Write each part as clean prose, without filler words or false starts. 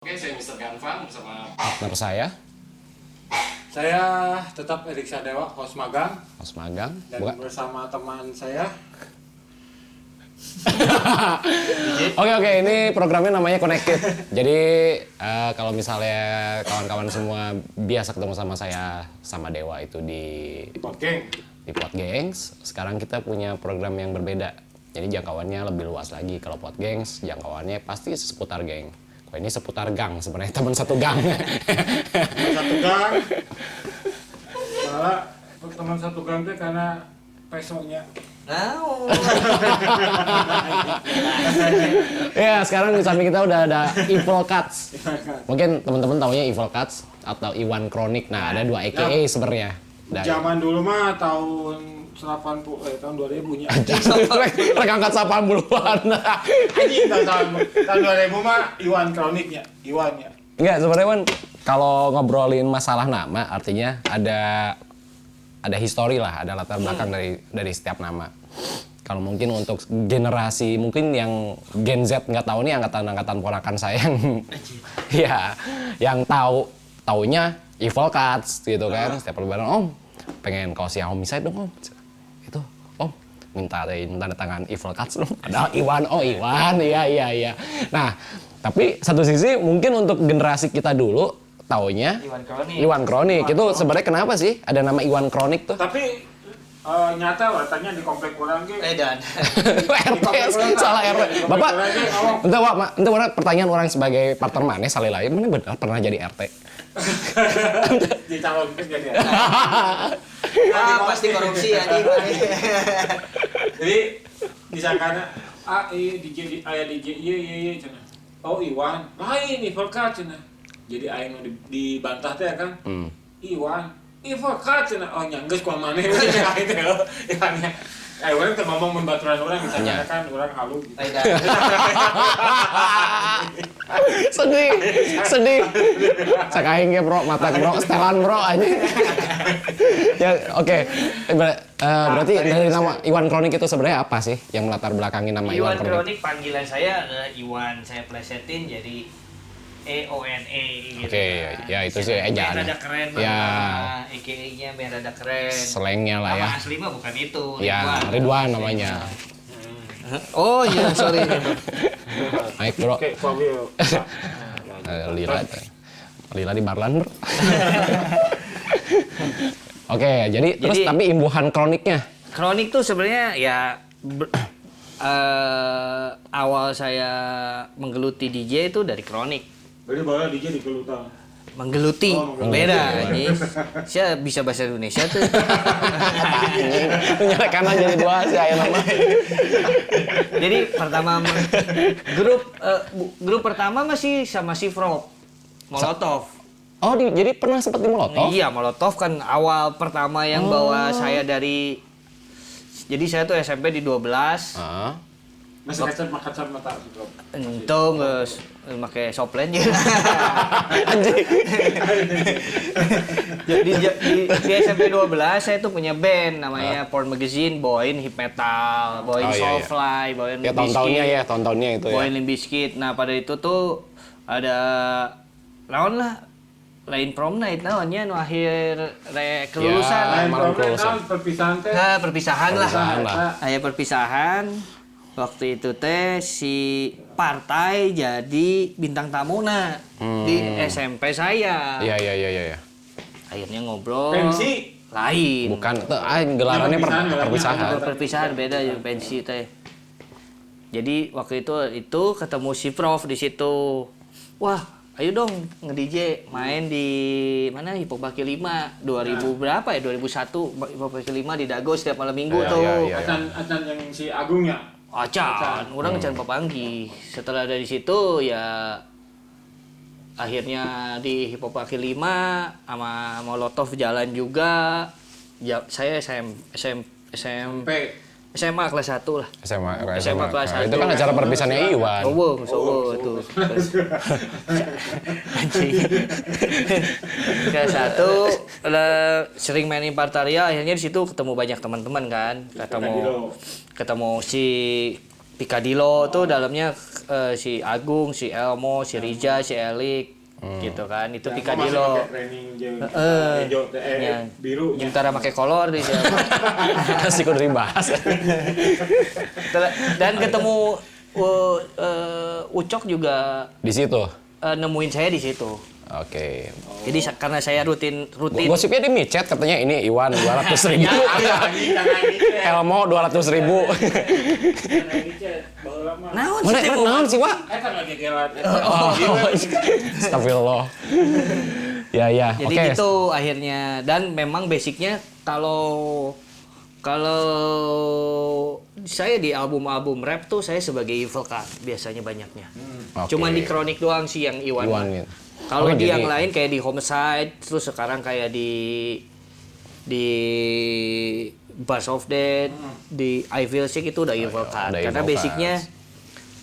Oke, saya Mr. Ganvan bersama Partner saya, tetap Erik Sadewa, host magang, Mas Magang. dan bersama teman saya. Oke, ini programnya namanya Connected. Jadi kalau misalnya kawan-kawan semua biasa ketemu sama saya sama Dewa itu di Podgengs, sekarang kita punya program yang berbeda. Jadi jangkauannya lebih luas lagi. Kalau Podgengs jangkauannya pasti seputar geng. Kalau ini seputar gang, sebenarnya teman satu gang. Satu gang. Malah teman satu gang itu karena pesonya. Ya, sekarang di samping kita udah ada Evil Cuts. Mungkin teman-teman taunya Evil Cuts atau Iwan Kronik. Nah, ada dua AKA sebenarnya. Zaman dulu mah tahun 2000 nya. Terangkat 80-an. Anjing tahun 2000 mah Iwan Kroniknya, Iwannya. Enggak, sebenarnya Wan, kalau ngobrolin masalah nama artinya ada histori lah, ada latar belakang dari setiap nama. Kalau mungkin untuk generasi mungkin yang Gen Z nggak tahu nih, angkatan ponakan saya yang ya yang taunya Evil Cuts gitu kan. Setiap lebaran, Om pengen kaos yang Homicide dong Om. Itu Om minta tanda tangan Evil Cuts dong. Ada Iwan, iya. Nah, tapi satu sisi mungkin untuk generasi kita dulu taunya Iwan Kronik. Itu sebenarnya kenapa sih ada nama Iwan Kronik tuh? Tapi nyata katanya di komplek orang ge. RT, salah RT. Bapak, entah pertanyaan orang sebagai partner mana salih lain, mana benar pernah jadi RT? Dicalonkan jadi. Pasti korupsi anjing. Jadi disangkana DJ iya cenah. Oh Iwan, lain Evil Cuts cenah. Jadi aing dibantah teh kan. Iwan, Evil Cuts cenah. Oh nyanggeus ku maneh we aing teh. Iwannya. Orang teh ngomong membaturan orang misalnya kan orang halu gitu. sedih. Sakaing ge bro, mata bro, setelan bro aja. Ya oke. Berarti dari nama Iwan Kronik itu sebenarnya apa sih yang melatar belakangi nama Iwan Kronik? Iwan Kronik panggilan saya adalah Iwan, saya plesetin jadi EONE gitu. Oke, ya itu sih ejaan. Biar ada keren banget. Ya. EKE-nya biar ada keren. Slangnya lah ya. Nama asli mah bukan itu. Ya, Ridwan namanya. Oh iya, sorry. Naik bro. Oke, Fabio. Lila di Barlan bro. Oke, jadi terus tapi imbuhan kroniknya? Kronik tuh sebenarnya ya awal saya menggeluti DJ itu dari Kronik. Jadi bawa DJ di Kelutan. Menggeluti, beda anjing. Saya bisa bahasa Indonesia tuh. Menyerahkan aja jadi dua sih aya nama. Jadi pertama grup pertama masih sama si Frog Molotov. Oh, jadi pernah sempat di Molotov? Iya, Molotov kan awal pertama yang bawa saya dari. Jadi saya tuh SMP di 12. Masih kacar mata bro. Itu geus make soplen ya. Anjing. di SMP 12 saya tuh punya band namanya Porn Magazine, bawain hip metal, bawain Soulfly, bawain ya tahun-tahunnya itu ya. Bawain Limp Bizkit. Nah, pada itu tuh ada naon lah lain prom night naonnya nu akhir kelulusan. Ya, malam kelulusan. Perpisahan teh. Nah, perpisahan lah. lah. Perpisahan. Waktu itu teh si Partai jadi bintang tamuna di SMP saya. Iya. Akhirnya ngobrol. Pensi? Lain. Bukan, gelarannya perpisahan. Perpisahan beda ya pensi teh. Jadi waktu itu ketemu si Prof di situ. Wah, ayo dong nge-DJ main di mana Hipok Baki 5 2000 berapa ya 2001 Hipok Baki 5 di Dago setiap malam minggu tuh. Iya. Acan yang si Agung ya. Acan, orang ngecan papanggi. Setelah dari situ ya akhirnya di Hip Hop Baki 5 sama Molotov jalan juga. Ya saya SMA kelas 1 lah. SMA kelas 1. Itu kan acara perpisahannya Iwan. Sobo itu. Anjing. Kelas 1 sering main Impartaria, akhirnya di situ ketemu banyak teman-teman kan. Ketemu si Picadillo tuh dalamnya si Agung, si Elmo, si Riza, si Elik gitu kan. Itu Picadillo. Ya, biru. Sementara pakai kolor di sini. Kasih kudu dibahas. Dan ketemu Ucok juga Di situ. nemuin saya di situ. Oke. Jadi karena saya rutin. Gosipnya di micet katanya ini Iwan 200.000. Elmo 200.000. Naon Mana sih, naon sih, Wak? Eta lagi gelat. Oh, astagfirullah. Ya, Jadi oke. gitu akhirnya, dan memang basicnya kalau saya di album-album rap tuh saya sebagai Evil Cut biasanya banyaknya. Oke. Cuman di Chronic doang sih yang Iwan. Iwan, gitu. Kalau Oh, di jadi- yang lain kayak di Homicide, terus sekarang kayak di Buzz of Death, di I Feel Sick itu udah Evil Cut. udah Karena Evil basicnya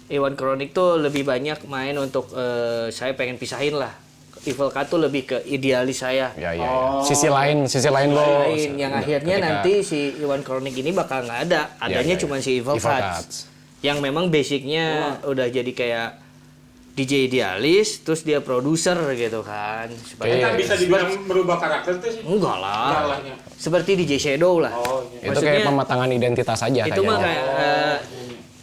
Iwan Chronic tuh lebih banyak main untuk saya pengen pisahin lah. Evil Cut tuh lebih ke idealis saya. Ya. Sisi lain lo. Yang akhirnya ketika- nanti si Iwan Chronic ini bakal nggak ada. Adanya Ya. cuma si Evil Cuts. Yang memang basicnya udah jadi kayak DJ idealis, terus dia produser gitu kan. Seperti, Kan bisa dibilang merubah karakter tuh sih. enggak lah. Salahnya. Seperti DJ Shadow lah. Oh, iya. Itu kayak pematangan identitas aja itu mah kayaknya. kayak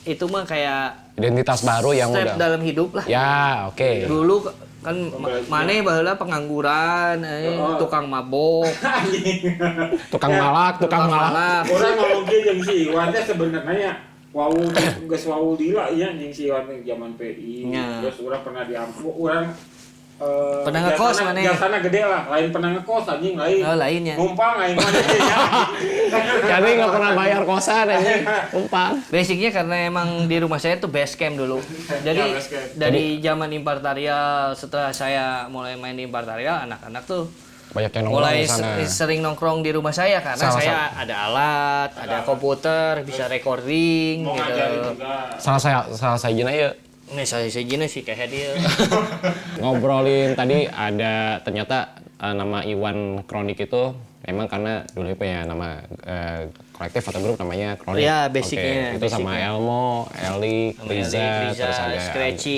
itu mah kayak Identitas baru yang step udah. dalam hidup lah. Ya, oke. Dulu kan maneh baheula pengangguran, tukang mabok, Tukang malak. malak. Orang ngomong gitu yang si Iwan teh sebenarnya wow geus wow dila ya yang si Iwan teh zaman PI. Ya. Terus orang pernah diampuk orang Pernah ngekos jasana- maneh. jasana gede lah, lain pernah ngekos anjing lain. Oh, lainnya. Numpang lain mana ya. Jadi nggak pernah bayar kosan ini. Umpang. Basicnya karena emang di rumah saya tuh base camp dulu. Jadi Ya, base camp. dari zaman impartarial, setelah saya mulai main di impartarial, anak-anak tuh Banyak yang nongkrong mulai di sana. sering nongkrong di rumah saya karena Salah saya ada alat, ada komputer, bisa recording Mau gitu. ngajarin juga. Salah saya jina ya. Nih saya gini sih kayak dia. Ngobrolin tadi ada ternyata nama Iwan Kronik itu memang karena dulu apa ya nama kolektif atau grup namanya Kronik. Iya, Oke, basicnya, itu sama basicnya. Elmo, Eli, Sama Riza, Eli, Riza, terus ada Scratchy.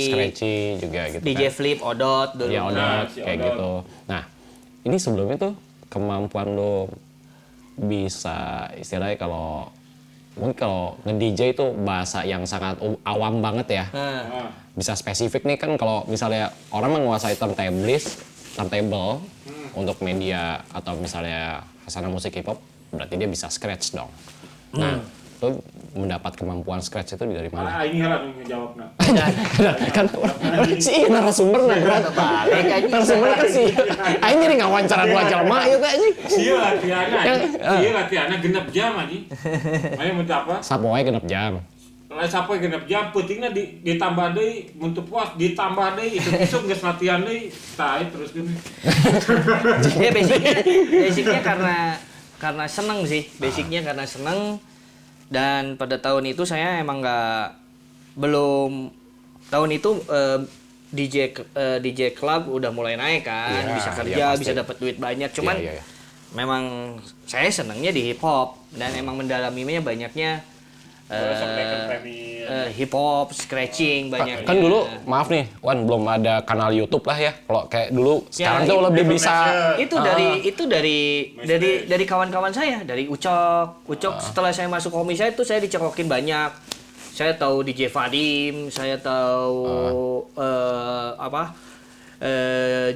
juga gitu DJ kan. Flip, Odot dulu. Ya Odot, si kayak Odot. gitu. Nah, ini sebelumnya tuh kemampuan lo bisa istilahnya kalau mungkin kalau nge-DJ itu bahasa yang sangat awam banget ya. Nah, Bisa spesifik nih kan kalau misalnya orang menguasai turntable untuk media atau misalnya khasana musik hip hop berarti dia bisa scratch dong. Nah, lo mendapat kemampuan scratch itu dari mana? Ah, ini lah nu ngejawabna. kan si narasumber nah berat. balik aja. Narasumber kan sih. Aing jadi ngawancara dua jelema ieu teh anjing. Sieu latihanna genep jam anjing. Aya mun teu apa? Sapoe genep jam. Lain sampai genep jam pentingna ditambah deui mun teu puas ditambah deui isuk-isuk geus latihan deui tah terus gini. Ya basicnya karena seneng sih. Basicnya karena seneng, dan pada tahun itu saya emang belum tahun itu DJ club udah mulai naik kan, Iya, bisa kerja, iya, pasti. bisa dapat duit banyak. Cuman Iya. memang saya senangnya di hip hop dan emang mendalaminya banyaknya hip hop, scratching banyaknya. Kan dulu maaf nih, Wan belum ada kanal YouTube lah ya. Kalau kayak dulu sekarang Ya, tuh lebih Different bisa Measure. itu dari kawan-kawan saya, dari Ucok setelah saya masuk komisa itu saya dicekokin banyak. Saya tahu DJ Vadim, saya tahu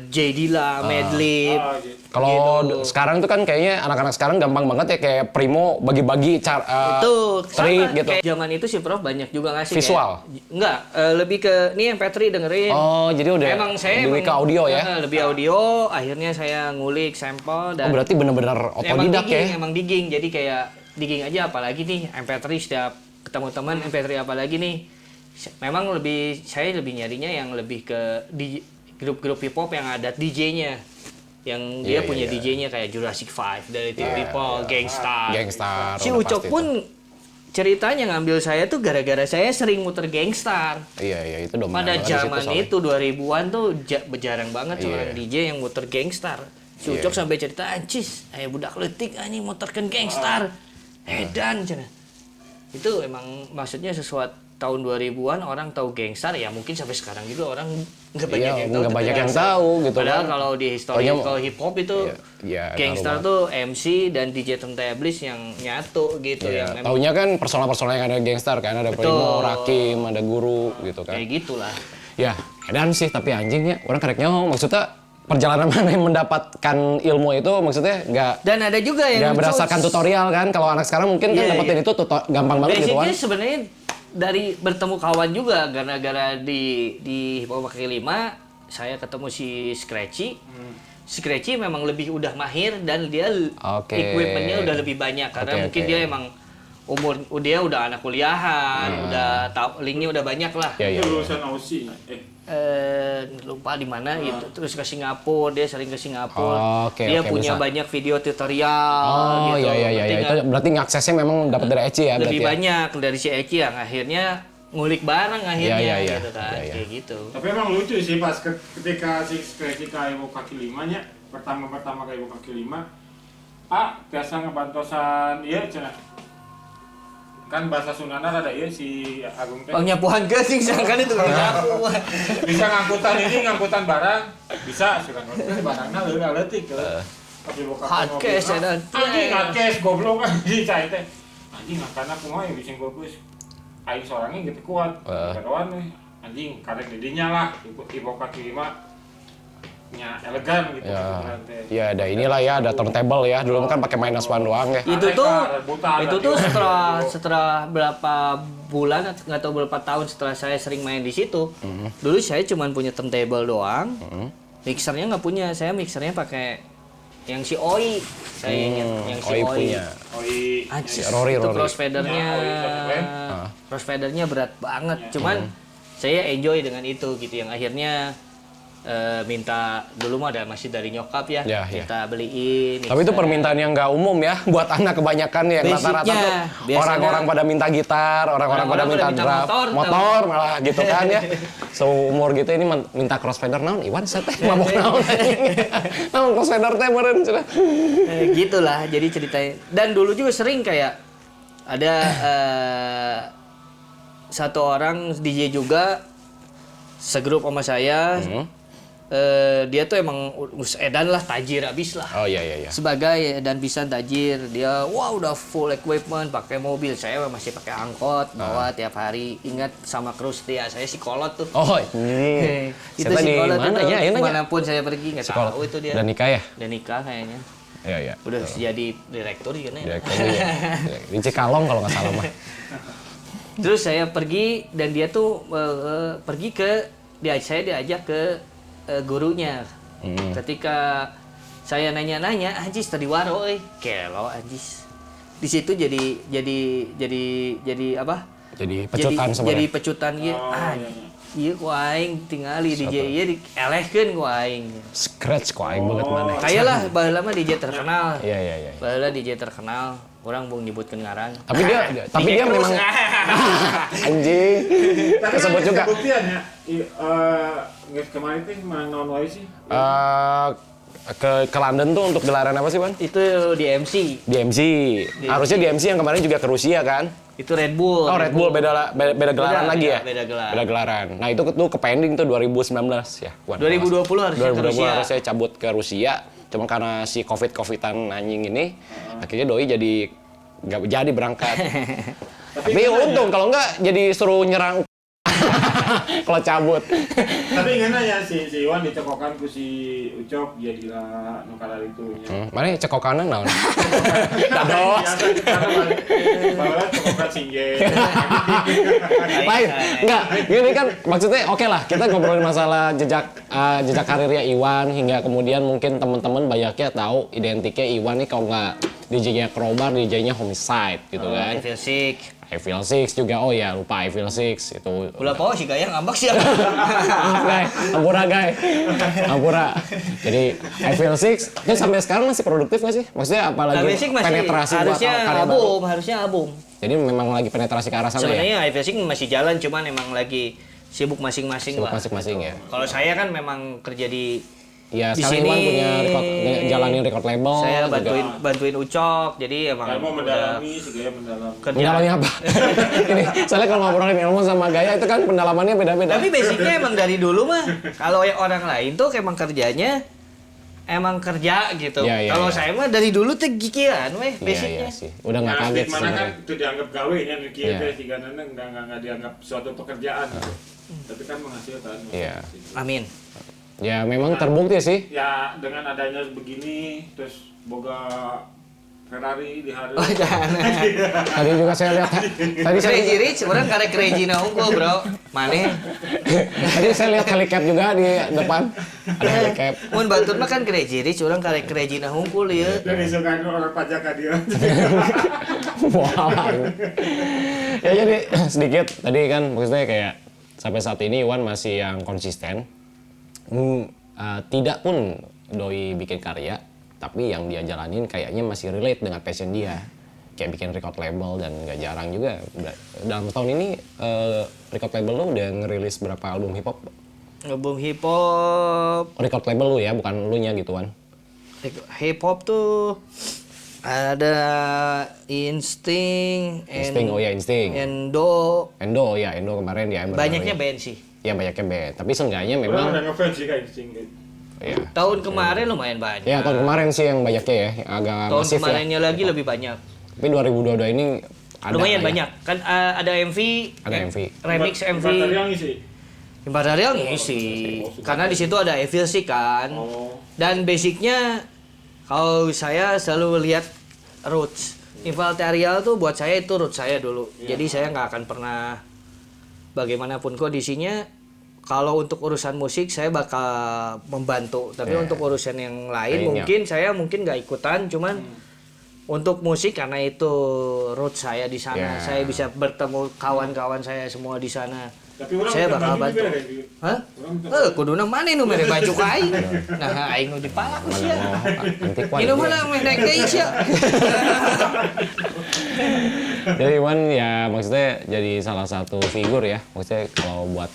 J Dilla, Madlib. kalau gitu. sekarang tuh kan kayaknya anak-anak sekarang gampang banget ya kayak Primo bagi-bagi Itu trik sama, gitu. kayak zaman itu si Prof banyak juga ngasih Visual? Enggak, lebih ke nih MP3 dengerin. Oh, jadi udah Emang saya lebih ke audio ya. lebih audio, akhirnya saya ngulik sampel Oh, dan berarti bener-bener otodidak ya. Emang digging, jadi kayak digging aja, apalagi nih MP3 setiap ketemu teman MP3 apalagi nih. Memang saya lebih nyarinya yang lebih ke di grup-grup hip hop yang ada DJ-nya. Yang dia Iya, punya iya. DJ-nya kayak Jurassic 5 dari Team People, Gangstar. Gangstar, Si udah Ucok pasti pun ceritanya ngambil saya tuh gara-gara saya sering muter Gangstar. Iya, itu dominan Pada banget di zaman situ soalnya. itu 2000-an tuh jarang banget Iya. seorang DJ yang muter Gangstar. Si Iya. Ucok sampai cerita, ancis, aya budak leutik anjing muterkeun Gangstar. Edan cenah. Itu emang maksudnya sesuatu tahun 2000-an orang tahu Gangstar ya mungkin sampai sekarang juga orang nggak banyak Iya, yang tahu. nggak tentang banyak yang Gangstar. tahu gitu Padahal kan. kalau di Taunya- historical hip hop itu Iya, Gangstar tahu tuh MC dan DJ Turntablis yang nyatu gitu Iya, yang emang taunya kan personal-personal yang ada Gangstar kan, ada Betul. Primo, Rakim, ada Guru gitu kan. kayak gitulah. Ya, edan sih tapi anjingnya orang karek nyaho maksudnya perjalanan mana yang mendapatkan ilmu itu maksudnya nggak Dan ada juga yang berdasarkan tutorial kan. Kalau anak sekarang mungkin kan Iya, dapetin iya. itu gampang banget gitu kan. Basicnya sebenarnya dari bertemu kawan juga gara-gara di Hip Hop Kaki Lima saya ketemu si Scratchy. Scratchy memang lebih udah mahir dan dia Oke. equipmentnya udah lebih banyak karena Oke, mungkin oke. dia emang dia udah anak kuliahan, udah tahu linknya udah banyak lah. Ya, ya, Itu ya. lulusan Aussie. Lupa di mana gitu. Terus ke Singapura, dia sering ke Singapura. Oke, Dia oke, punya bisa. banyak video tutorial Oh gitu. iya iya iya Ngerti itu nggak? berarti ngaksesnya memang dapat dari Eci ya berarti. Lebih Ya? banyak dari si Eki yang akhirnya ngulik bareng akhirnya Iya, iya, gitu kan. iya, iya. Kayak gitu. Tapi emang lucu sih pas ketika si Scratchy ke Ibu Kaki Lima nya, pertama ke Ibu Kaki Lima, biasa ngebantosan, iya cina. Kan bahasa Sundana ada ya si Agung teh. Oh nyapuan gesing kan itu nyapu. Bisa ngangkutan barang, bisa sudah ngangkutan barangnya leutik ke. Tapi Ibu Kaki Hardcase, Lima, dan- anjing hardcase goblok anjing cai teh. Anjing ngakana kumaha yang bisa bagus. Aing sorangnya gitu kuat. Kadoan nih anjing karek didinya lah Ibu Kaki Lima nya elegan gitu Ya, sebenarnya teh. ya ada inilah ya, ada turntable ya. Dulu kan pakai minus one doang ya. Itu tuh Rebutan, itu tuh rebutan. setelah berapa bulan atau nggak tahu berapa tahun setelah saya sering main di situ. Dulu saya cuma punya turntable doang. Mixernya nggak punya. Saya mixernya pakai yang si Oi. Saya ingat yang si Oi Oi. punya. Oi, Anjir, Rory, itu Rory. crossfadernya, Ya, Oi, keren. crossfadernya berat banget. Cuman saya enjoy dengan itu gitu. Yang akhirnya minta dulu mah ada masih dari nyokap ya, Ya, ya. minta beliin. Tapi itu permintaan yang nggak umum ya buat anak kebanyakan yang Basicnya, rata-rata tuh biasanya- orang-orang pada minta gitar, orang-orang pada minta Orang-orang pada minta drum, motor, motor malah gitu kan ya. Seumur gitu ini minta crossfader naon Iwan saya teh mabok naon anjing. Naon crossfader teh meureun cenah. Gitulah jadi ceritanya. Dan dulu juga sering kayak ada satu orang DJ juga segrup sama saya. Dia tuh emang edan lah, tajir abis lah. Oh iya iya iya. Sebagai dan bisa tajir, dia wah udah full equipment, pakai mobil. Saya masih pakai angkot, bawa tiap hari. Ingat sama kru setia saya si Kolot tuh. Oh ini. Itu Saya si di Kolot mana itu ya? Ini nanya. manapun saya pergi nggak Sekolah. tahu itu dia. Dan nikah ya? Dan nikah kayaknya. Iya iya. Udah jadi direktur juga nih. Direktur ya. Di Cikalong kalau nggak salah mah. Terus saya pergi dan dia tuh pergi ke saya diajak ke gurunya. Ketika saya nanya-nanya, anjis tadi waro kelo anjis. Di situ jadi apa? Jadi pecutan Jadi sebenarnya. pecutan ieu. Ieu ku aing tingali DJ ieu dielehkeun ku aing. Scratch kok aing banget mana. Kayak lah baheula mah DJ terkenal. Iya iya iya. Baheula DJ terkenal, orang bung nyebutkeun ngaran. Tapi dia memang anjing. Tapi Kesebut juga. Buktian ya. Nggak kemarin teh mang naon wae sih. Ke London tuh untuk gelaran apa sih, Ban? Itu di MC. Di MC. Harusnya di MC yang kemarin juga ke Rusia kan? Itu Red Bull. Oh, Red Bull beda gelaran lagi ya? Beda gelaran. Beda gelaran. Nah, itu tuh ke pending tuh 2019 ya. Wan. 2020 harusnya ke 2020 Rusia. harusnya cabut ke Rusia. Cuma karena si Covid-Covidan anjing ini, akhirnya doi jadi nggak jadi berangkat. Tapi untung kalau nggak jadi suruh nyerang kalau cabut. Tapi ngana ya si Iwan dicekokan ku si Ucok jadi lah nu kada itu nya. Mana cekokanan naon? Dados. Biasa kita bawa cekokan singgih. Lain, enggak. Gini kan maksudnya oke lah kita ngobrolin masalah jejak karirnya Iwan hingga kemudian mungkin teman-teman banyaknya tahu identiknya Iwan nih kalau nggak DJ-nya Crowbar, DJ-nya Homicide gitu kan. I Feel Sick. I Feel Six juga, oh ya lupa I Feel Six itu. Ulah poho si gaya ngambek sih. Maaf guys, ampura. Jadi I Feel Six itu sampai sekarang masih produktif nggak sih? Maksudnya apalagi Basic masih penetrasi buat harusnya karya baru? album, harusnya album. Jadi memang lagi penetrasi ke arah sana ya? Sebenarnya I Feel Sick masih jalan, cuman emang lagi sibuk masing-masing Sibuk lah. masing-masing ya. Kalau saya kan memang kerja di Ya, di sekarang sini Iwan punya jalanin record label. saya juga. bantuin Ucok, jadi emang Kamu mau udah mendalami segala mendalami. Mendalami apa? Ini, soalnya kalau ngobrolin ilmu sama gaya itu kan pendalamannya beda-beda. Tapi basicnya emang dari dulu mah kalau yang orang lain tuh emang kerjanya emang kerja gitu. Ya, Kalau ya. saya mah dari dulu tuh gigian weh Iya, basicnya. iya sih. Udah nggak Nah, kaget mana kan sebenarnya. itu dianggap gawe ya nih Iya. teh tiga nana nggak dianggap suatu pekerjaan gitu. Tapi kan menghasilkan. Iya. Amin. Ya memang terbukti sih. Ya dengan adanya begini terus boga Ferrari di hari. Oh jangan. Tadi juga saya lihat. Tadi saya Crazy Rich, orang karek crazy na unggul bro. Maneh. Tadi saya lihat helicap juga di depan. Ada helicap. Mun batur mah kan crazy Rich, orang karek crazy na unggul ya. Dan isukan orang pajak kan dia. Wah. Ya jadi sedikit tadi kan maksudnya kayak sampai saat ini Iwan masih yang konsisten. Tidak pun doi bikin karya, tapi yang dia jalanin kayaknya masih relate dengan passion dia. Kayak bikin record label dan nggak jarang juga. Dalam tahun ini record label lu udah ngerilis berapa album hip hop? Album hip hop. Record label lu ya, bukan lu nya gituan. Hip hop tuh ada Instinct, Instinct, oh ya Instinct. Endo. Endo ya, Endo kemarin ya. Banyaknya band sih. Ya banyaknya band, tapi seenggaknya Orang memang udah ngefans sih kayak sing. ya. Tahun kemarin lumayan banyak. Ya tahun kemarin sih yang banyaknya ya, yang agak Tahun masif kemarinnya ya. lagi lebih banyak. Tapi 2022 ini ada Lumayan lah ya. banyak. Kan ada MV, Ada MV. remix MV. Yang isi. Imperial ngisi. Karena di situ ada Evil sih kan. Oh. Dan basicnya kalau saya selalu lihat roots. Imperial tuh buat saya itu roots saya dulu. Jadi saya nggak akan pernah bagaimanapun kondisinya. Kalau untuk urusan musik saya bakal membantu. Tapi untuk urusan yang lain Lainnya. saya mungkin nggak ikutan. Cuman untuk musik karena itu roots saya di sana. Ya. Saya bisa bertemu kawan-kawan saya semua di sana. Tapi orang Saya minta bakal baju bantu. juga deh, gitu. Hah? Orang minta Kuduna mana nu mere baju ka aing. Nah, aing nu dipalak Mana sia. mau antik Wan. Ini mana meh naik deui sia. Jadi Iwan ya maksudnya jadi salah satu figur ya. Maksudnya kalau buat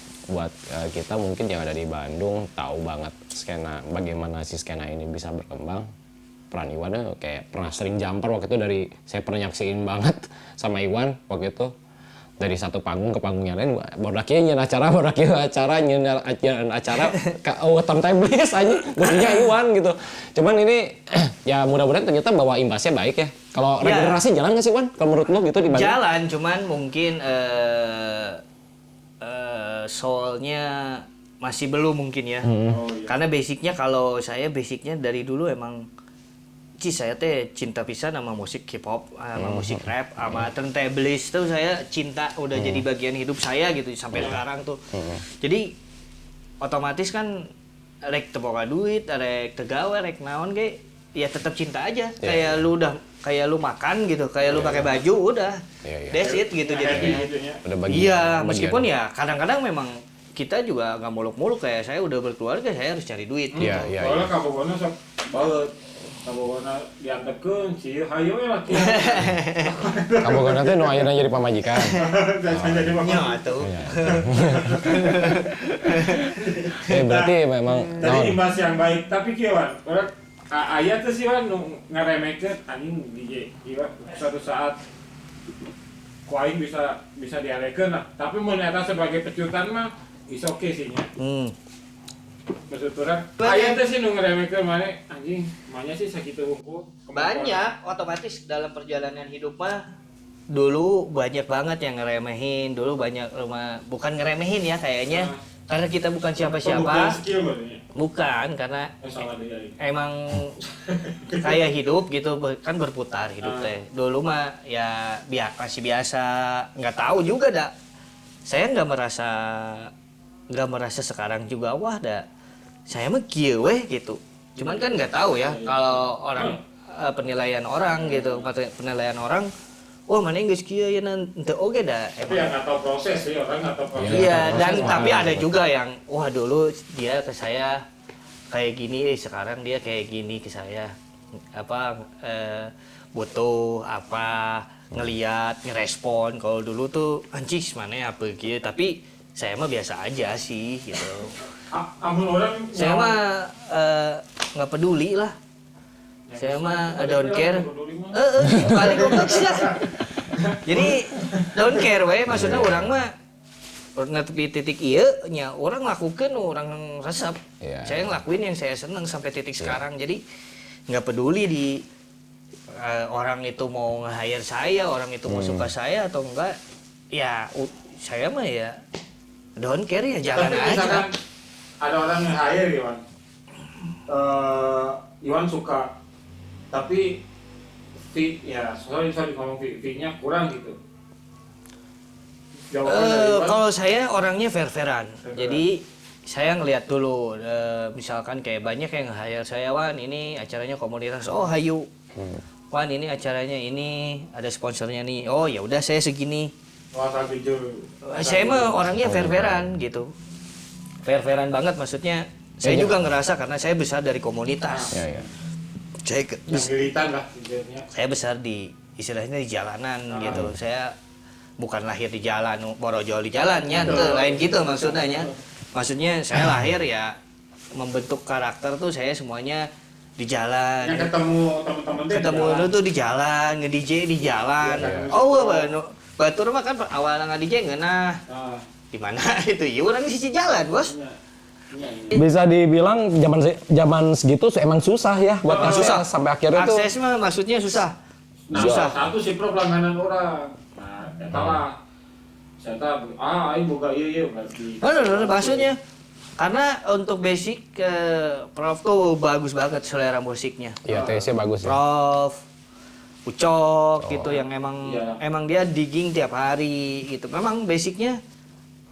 kita mungkin yang ada di Bandung tahu banget skena bagaimana si skena ini bisa berkembang. Peran Iwan kayak pernah sering jumper waktu itu dari saya pernah nyaksiin banget sama Iwan waktu itu dari satu panggung ke panggungnya lain bodakieu nyeun acara nyeun acara ka turntablis aja bodinya Iwan gitu. Cuman ini ya mudah-mudahan ternyata bawa imbasnya baik ya. Kalau Ya. regenerasi jalan nggak sih Wan? Kalau menurut lo gitu di Bandung? Jalan cuman mungkin soalnya masih belum mungkin ya. Oh, iya. Karena basicnya kalau saya basicnya dari dulu emang saya teh cinta pisan sama musik hip hop, sama musik rap, sama turntablis tuh saya cinta udah jadi bagian hidup saya gitu sampai sekarang tuh. Jadi otomatis kan rek teu boga duit, rek teu gawe, rek naon ge ya tetap cinta aja. Kayak lu makan gitu, kayak lu pakai baju udah. Iya. That's it gitu Happy jadinya. gitu ya. Udah bagian. Iya, meskipun ya kadang-kadang memang kita juga nggak muluk-muluk kayak saya udah berkeluarga, saya harus cari duit. Iya, gitu. iya. Soalnya kabogona sok baut. Kabogona diantepkeun si hayo we laki. Kamu kan nanti nu ayeuna jadi pamajikan. Saya jadi Ya, bapak. tuh. Berarti memang Tadi naon? imbas yang baik, tapi kieu Wan, orang aya teh sih Wan nu ngaremekeun anjing DJ ieu suatu saat ku aing bisa dialekeun lah. Tapi mun eta sebagai pecutan mah is okay sih nya. Maksud orang, aya teh sih nu ngaremekeun maneh anjing, manya sih sakitu hungkul. Banyak, otomatis dalam perjalanan hidup mah dulu banyak banget yang ngeremehin, dulu banyak bukan ngeremehin ya kayaknya. Karena kita bukan Pembuktian siapa-siapa. skill berarti. Bukan, karena Salah dia. emang kayak hidup gitu kan berputar hidup teh. Dulu mah ya masih biasa, nggak tahu juga dah. Saya nggak merasa sekarang juga wah dah. Saya mah kieu weh gitu. Cuman kan nggak tahu ya kalau orang penilaian orang gitu, penilaian orang wah mana geus kieu ya teu oge dah. Tapi yang nggak tahu proses sih, orang nggak tahu proses. Iya, proses dan mah. tapi ada juga yang wah dulu dia ke saya kayak gini, sekarang dia kayak gini ke saya. Butuh apa, ngeliat, ngerespon. Kalau dulu tuh anjing mana apa gitu, tapi saya mah biasa aja sih gitu. Amun orang Saya mah nggak peduli lah. Saya mah don't care. Peduli mah. Paling goblok sih. Jadi don't care we, maksudnya orang mah ngetepi titik ieu nya orang lakukeun orang resep. Saya ngelakuin yang saya seneng sampai titik sekarang. Jadi nggak peduli di orang itu mau nge-hire saya, orang itu mau suka saya atau enggak. Ya saya mah ya don't care ya, jalan Tapi aja. misalkan ada orang yang hire Iwan, Iwan suka, tapi fee ya sorry ngomong fee-nya kurang gitu. Jawaban dari Iwan, Kalau saya orangnya fair-fairan. Jadi saya ngelihat dulu, misalkan kayak banyak yang nge-hire saya, Wan ini acaranya komunitas, oh hayu. Wan ini acaranya ini ada sponsornya nih, oh ya udah saya segini. asal jujur. Saya mah orangnya fair-fairan gitu. Fair-fairan banget maksudnya. Saya juga ngerasa karena saya besar dari komunitas. Iya. Saya Yang militan lah jujurnya. saya besar di istilahnya di jalanan gitu. Saya bukan lahir di jalan, borojol di jalannya, lain gitu maksudnya. Maksudnya saya lahir ya membentuk karakter tuh saya semuanya di jalan. Yang ketemu teman-teman teh Ketemu di lu jalan. tuh di jalan, nge-DJ di jalan. Iya, Oh, batur mah kan awalnya nge-DJ ngeunah. Ah, Di mana itu? Ya orang di sisi jalan, Bos. iya. Bisa dibilang zaman segitu emang susah ya buat Oh, akses susah. sampai akhirnya tuh. Akses mah maksudnya susah. Nah, Susah. satu sih pro langganan orang. Nah, eta lah. Saya tahu, aing boga ieu berarti. Bener, maksudnya karena untuk basic Prof tuh bagus banget selera musiknya. Iya, TC bagus ya. Prof, Ucok gitu yang emang Iya. emang dia digging tiap hari gitu. Memang basicnya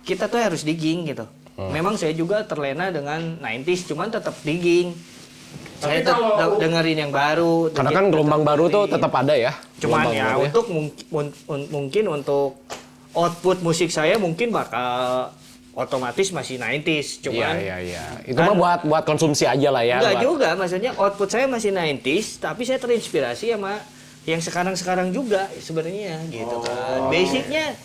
kita tuh harus digging gitu. Memang saya juga terlena dengan 90s, cuman tetap digging. Tapi Saya kalau- dengerin yang baru. Karena kan gelombang baru tuh dengerin. tetap ada ya. Cuman Gelombang ya baru untuk mungkin untuk output musik saya mungkin bakal otomatis masih 90s. Cuman Iya. Itu mah buat konsumsi aja lah ya. enggak buat- juga, maksudnya output saya masih 90s, tapi saya terinspirasi sama yang sekarang-sekarang juga sebenarnya gitu kan. Basicnya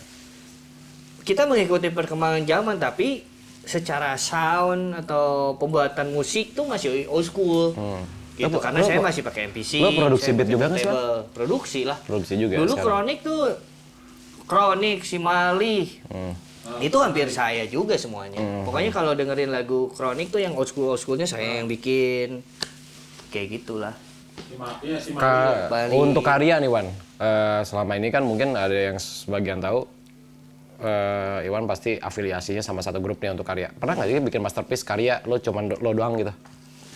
kita mengikuti perkembangan zaman, tapi secara sound atau pembuatan musik tuh masih old school. Gitu, Lo- karena lo- saya masih pakai MPC. lo produksi saya beat pakai juga nggak sih, turntable. Produksi lah. Produksi juga Dulu sekarang. Kronik tuh Kronik, si Mali. Itu hampir saya juga semuanya. Pokoknya kalau dengerin lagu Kronik tuh yang old schoolnya saya yang bikin. Kayak gitulah. Iya, si Maria. Bali. Untuk karya nih Wan, selama ini kan mungkin ada yang sebagian tahu Iwan pasti afiliasinya sama satu grup nih untuk karya. Pernah nggak sih bikin masterpiece karya lo cuman lo doang gitu?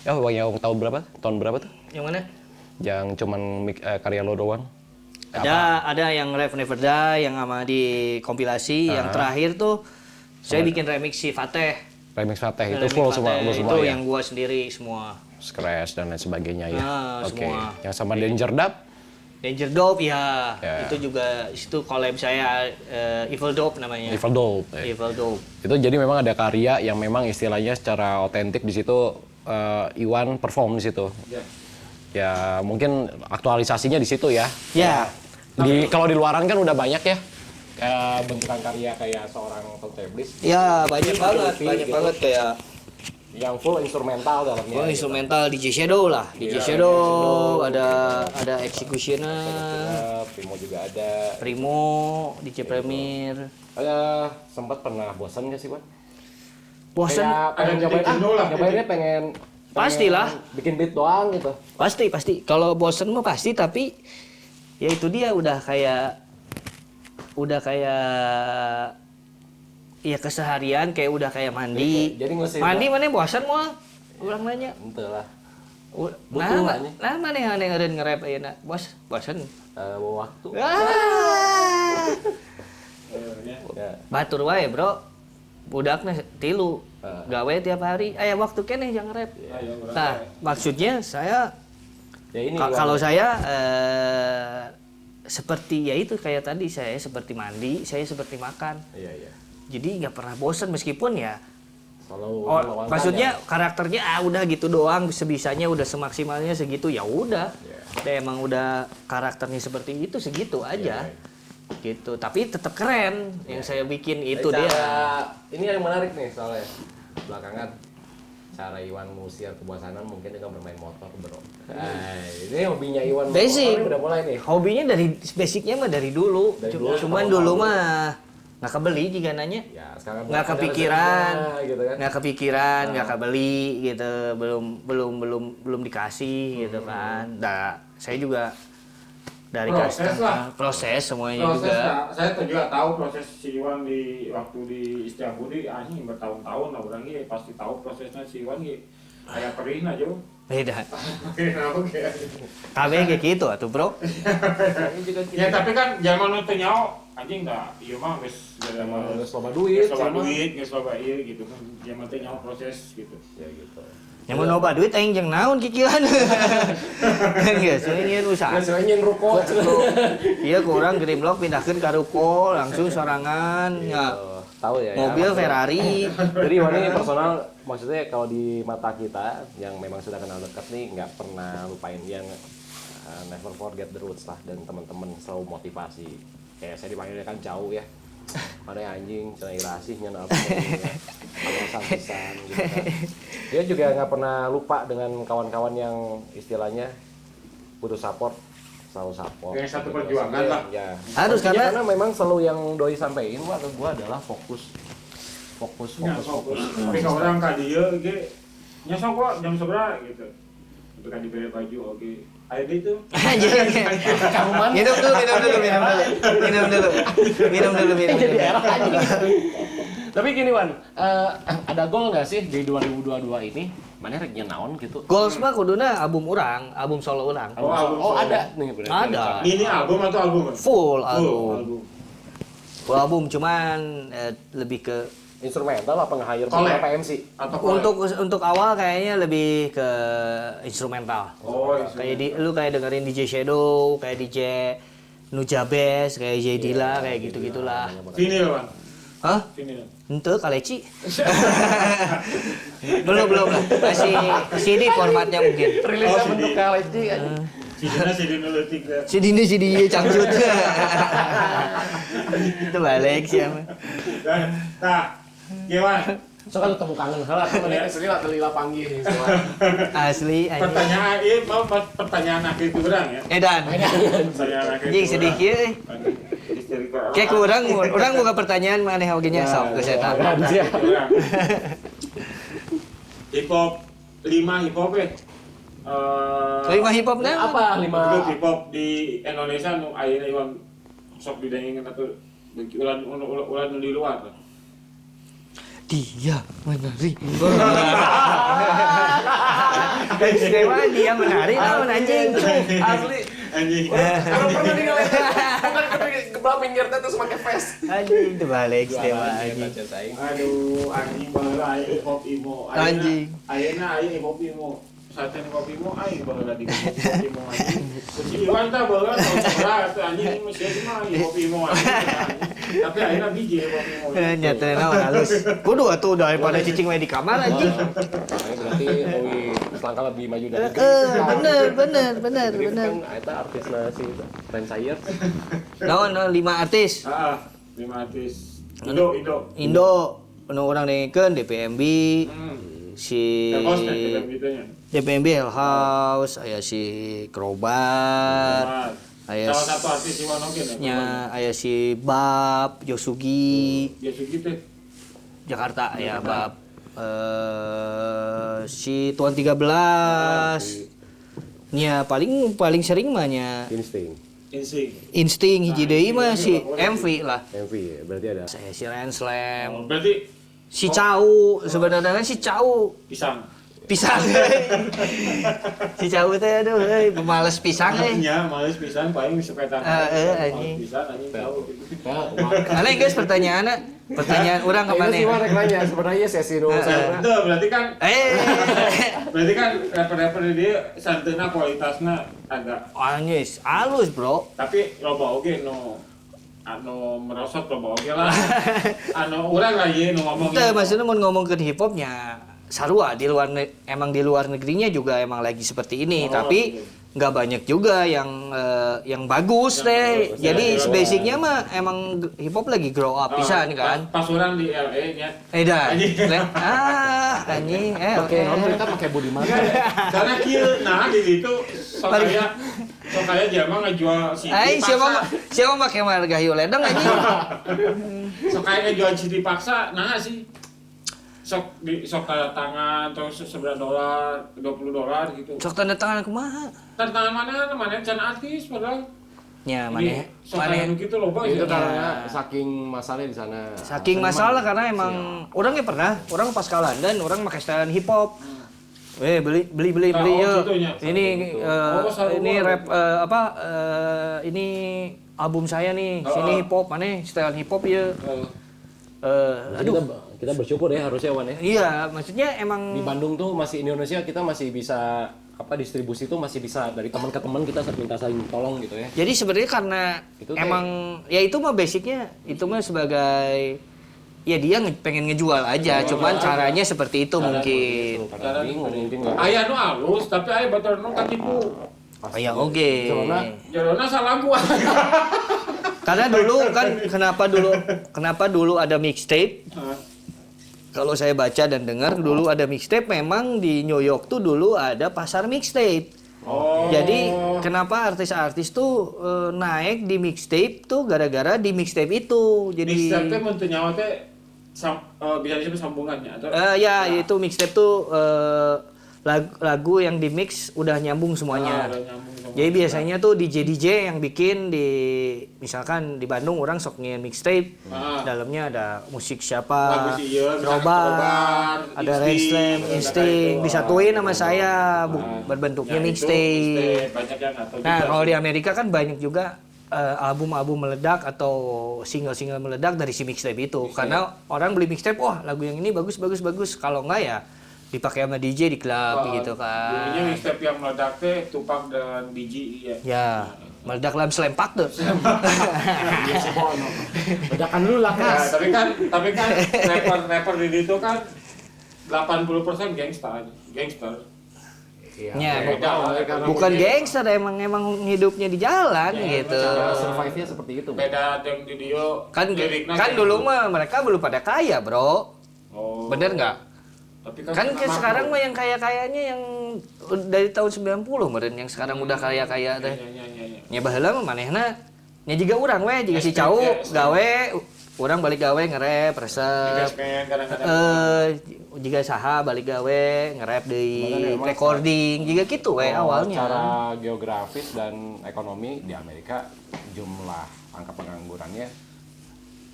Ya yang tahu berapa? Tahun berapa tuh? Yang mana? Yang cuman karya lo doang? Ada yang Rev Never Die yang sama di kompilasi. Yang terakhir tuh saya bikin remix si Fateh. Remix Fateh itu Remix full Fateh, semua lo semua itu ya? yang gua sendiri semua. Scratch dan lain sebagainya ya. Oke. Semua. Yang sama Danger Dub? Danger Dope ya. Ya. Itu juga itu collab saya Evil Dope namanya. Evil Dope. Evil Dope. Itu jadi memang ada karya yang memang istilahnya secara otentik di situ Iwan perform di situ. Iya. Ya mungkin aktualisasinya di situ ya. Ya. Kalau di luaran kan udah banyak ya. Bentukan karya kayak seorang Tom Tablis Ya, banyak banget, gitu. kayak yang full instrumental dalamnya. instrumental DJ Shadow lah. DJ Shadow, ada Executioner, Primo juga ada. Primo, DJ Premier. Sempat pernah bosan nggak sih, Wan? Bosan? Kayak pengen Ada nyobain, titik jenuh lah, nyobainnya pengen Pastilah. bikin beat doang gitu. Pasti. Kalau bosen mah pasti, tapi ya itu dia udah kayak ya keseharian kayak udah kayak mandi. Jadi nggak usah- Mandi mana bosan mau? Ulang nanya. Entahlah. Nah, lah, nih. mana yang ngeureun nge-rap ayeuna? Bosen. Waktu. Ya. Batur wae, Bro. Budakna 3 gawe tiap hari. Aya waktu keneh yang nge-rap. Nah, maksudnya saya Ya ini kalau saya seperti ya itu kayak tadi saya seperti mandi, saya seperti makan. Iya. Jadi nggak pernah bosan meskipun ya. Selalu Maksudnya karakternya udah gitu doang, sebisanya udah semaksimalnya segitu ya udah. Dan emang udah karakternya seperti itu segitu aja. Gitu. Tapi tetap keren yang saya bikin itu dia. Ini yang menarik nih soalnya belakangan. cara Iwan ngusir kebosanan mungkin dengan bermain motor, bro. Ini hobinya Iwan. Basic. Udah mulai nih. Hobinya dari basicnya mah dari dulu. Dari dulu, Cuman dulu mah nggak kebeli juga nanya. Ya, sekarang Nggak ada kepikiran, rezekinya, gitu kan. nggak kepikiran, nggak kebeli gitu, belum dikasih gitu kan. Nah, saya juga dari Proses lah. proses semuanya Proses juga. saya tuh juga tahu proses si Iwan di waktu di Setiabudi anjing bertahun-tahun lah orang ge pasti tahu prosesnya si Iwan ge aya perih aja. Beda. Oke. Kabeh kayak gitu atuh, Bro. Ya tapi kan zaman nu teu nyaho anjing da ieu mah geus Udah loba duit, geus loba sama. duit, geus loba ieu gitu kan. Zaman teu nyaho proses gitu. Ya gitu. Yang mau nyoba duit aing jeung naon kikiran. Geus nyeun usaha. Nggak selain ruko. Iya kurang Grimlock pindahkeun ka ruko langsung sorangan ya. Tahu ya. Mobil maksudnya. Ferrari. Jadi Iwan ini personal, maksudnya kalau di mata kita yang memang sudah kenal dekat nih nggak pernah lupain yang never forget the roots lah, dan teman-teman selalu motivasi. Kayak saya dipanggilnya kan jauh ya. Mana anjing, cenah irasih nyen apa pisan gitu kan. Dia juga nggak pernah lupa dengan kawan-kawan yang istilahnya butuh support, selalu support. Yang satu gitu. perjuangan lah. Ya. Harus, Intinya karena- memang selalu yang doi sampein ke gua adalah fokus. Ya, fokus. Tapi ka orang ka dieu ge nya sok kok jam seberapa gitu. Untuk ka dibeli baju oke. Aya di itu. Kamu mana? Minum dulu. Jadi enak anjing. Tapi gini Wan, ada goal nggak sih di 2022 ini? Mana rek naon gitu? Goals mah kuduna album album solo urang. Oh, album Oh, solo. ada nih berarti. Ada. Ini album atau album? Full Full album. album. Full album cuman lebih ke Instrumental apa nge-hire Collab. berapa MC? Atau collab? untuk awal kayaknya lebih ke instrumental. Oh, Lu kayak dengerin DJ Shadow, kayak DJ Nujabes, kayak J Dilla, kayak gitu-gitulah. Vinyl, Bang. Hah? Vinyl. Ente kaleci. belum lah. Masih CD formatnya mungkin. Rilisnya CD. bentuk kaleci kan. CD leutik teh. CD cangcut. Itu balik sih. Nah, gimana? So kan ketemu kangen heula kan ya asli lah telila panggih semua. Asli anjing. Pertanyaan ini mau pertanyaan akhir itu orang ya. Edan. Pertanyaan akhir. Anjing sedih kieu. Kayak kurang buka pertanyaan maneh oge nya sok geus eta. Hip hop 5 hip hop ya. Lima hip hop na? Apa Grup 5 hip hop di Indonesia nu ayeuna Iwan sok didengengkeun atuh ulah nu di luar. Dia menari. Dewa dia menari naon anjing. asli. Anjing. Kalau pernah ningali bukan kebelah pinggir teh terus make face. Anjing itu balik Dewa anjing. Aduh, anjing baheula aya hip hop imo. Anjing. Ayeuna aya hip hop imo. Saten hip hop imo aing baheula di hip hop imo anjing. Si Iwan tah baheula tahun 11 tuh anjing masih mah hip hop imo anjing. Tapi ayeuna biji hip hop imo. Nyata naon halus. Kudu atuh daripada cicing we di kamar anjing. Berarti Owi selangkah lebih maju dari Bener. Kan eta artisna si Rensayer. Naon 5 artis. Heeh, 5 artis. Indo nu urang dengekeun DPMB, si Ya bos kan gitu nya. DPMB Hell House, aya si Krobat, aya Salah satu artis Iwan oge nya aya si Bab, Yosugi, Dia sugi teh. Jakarta aya Bab. Si Tuan 13. Nya paling sering mah nya Insting hiji deui mah si MV lah. MV ya, berarti ada. Saya si Renslam. Berarti Si Cau, sebenarnya si Cau pisang. Si Cau teh aduh euy pemales pisang euy. Nya males pisang paling sepetan. Anjing. Pisang anjing tahu. Ana geus pertanyaanna. Pertanyaan urang ka Ini sih maneh. rek nanya sebenarnya sesi nu saya. Itu berarti kan Berarti rapper-rapper dia santeuna kualitasna agak anyes, halus, Bro. tapi loba oge nu anu merosot loba oge lah. Anu urang lah ieu nu ngomong. Teu maksudna mun ngomongkeun hip hopnya sarua di luar emang di luar negerinya juga emang lagi seperti ini, Oh, tapi iya. nggak banyak juga yang bagus teh. Jadi basicnya mah emang hip hop lagi grow up pisan kan. Pas orang di LA nya. Dah. Anjing. Oke, non kita pakai Budiman. Karena kieu nah di situ sok aya dia mah ngajual CD paksa. Siapa pakai marga hiu ledeng anjing. Sok aya ngajual CD paksa nah sih. Sok tanda tangan atau $11, $20 gitu. Sok tanda tangan kumaha? Tanda tangan mana can artis padahal. Ya, mana? Gitu loh, Bang. Itu karena saking masalahnya di sana. Saking masalah karena emang orangnya pernah, orang pas ke London, orang pakai style hip hop. Beli yuk. Ini ini rap ini album saya nih. Sini hip hop, mana style hip hop ya. Aduh. Kita bersyukur ya harusnya Wan ya. Iya, maksudnya emang di Bandung tuh masih Indonesia kita masih bisa distribusi tuh masih bisa dari teman ke teman kita minta saling tolong gitu ya. Jadi sebenarnya karena itu emang ya itu mah basicnya itu mah sebagai ya dia pengen ngejual aja, cuman caranya seperti itu mungkin. Karena bingung mungkin. Aya nu alus tapi aya batur nu katipu. Ya oke. Jarona salah gua. Karena dulu kan kenapa dulu ada mixtape? Kalau saya baca dan dengar dulu ada mixtape, memang di New York tuh dulu ada pasar mixtape. Jadi kenapa artis-artis tuh naik di mixtape tuh gara-gara di mixtape itu. Jadi mixtape teh mun teu nyawa teh bisa disebut sambungannya atau itu mixtape tuh lagu yang di mix udah nyambung semuanya. Jadi biasanya tuh DJ yang bikin misalkan di Bandung orang sok ngian mixtape, dalamnya ada musik siapa, Robar, ada Red Slam, Instinct, disatuin sama saya berbentuknya mixtape. Nah kalau di Amerika kan banyak juga album-album meledak atau single-single meledak dari si mixtape itu, karena orang beli mixtape, wah lagu yang ini bagus, kalau enggak ya dipakai sama DJ di klub gitu kan. Dulunya mixtape yang meledak teh Tupac dan DJ ya. Ya, meledak dalam selempak tuh. Ledakan dulu lah Mas. Tapi kan rapper di itu kan 80% gangster. Ya, bukan gangster, emang hidupnya di jalan gitu. Cara survive-nya seperti itu. Beda yang di Dio. Kan dulu mah mereka belum pada kaya, Bro. Bener nggak? Tapi kan sekarang mah yang kaya-kayanya yang dari tahun 90 meren yang sekarang udah kaya-kaya teh. Nya baheula mah manehna nya jiga urang we, jiga si Cau gawe, urang balik gawe nge-rap, resep. Jiga saha balik gawe, nge-rap deui, recording, jiga kitu we awalnya. Secara geografis dan ekonomi di Amerika jumlah angka penganggurannya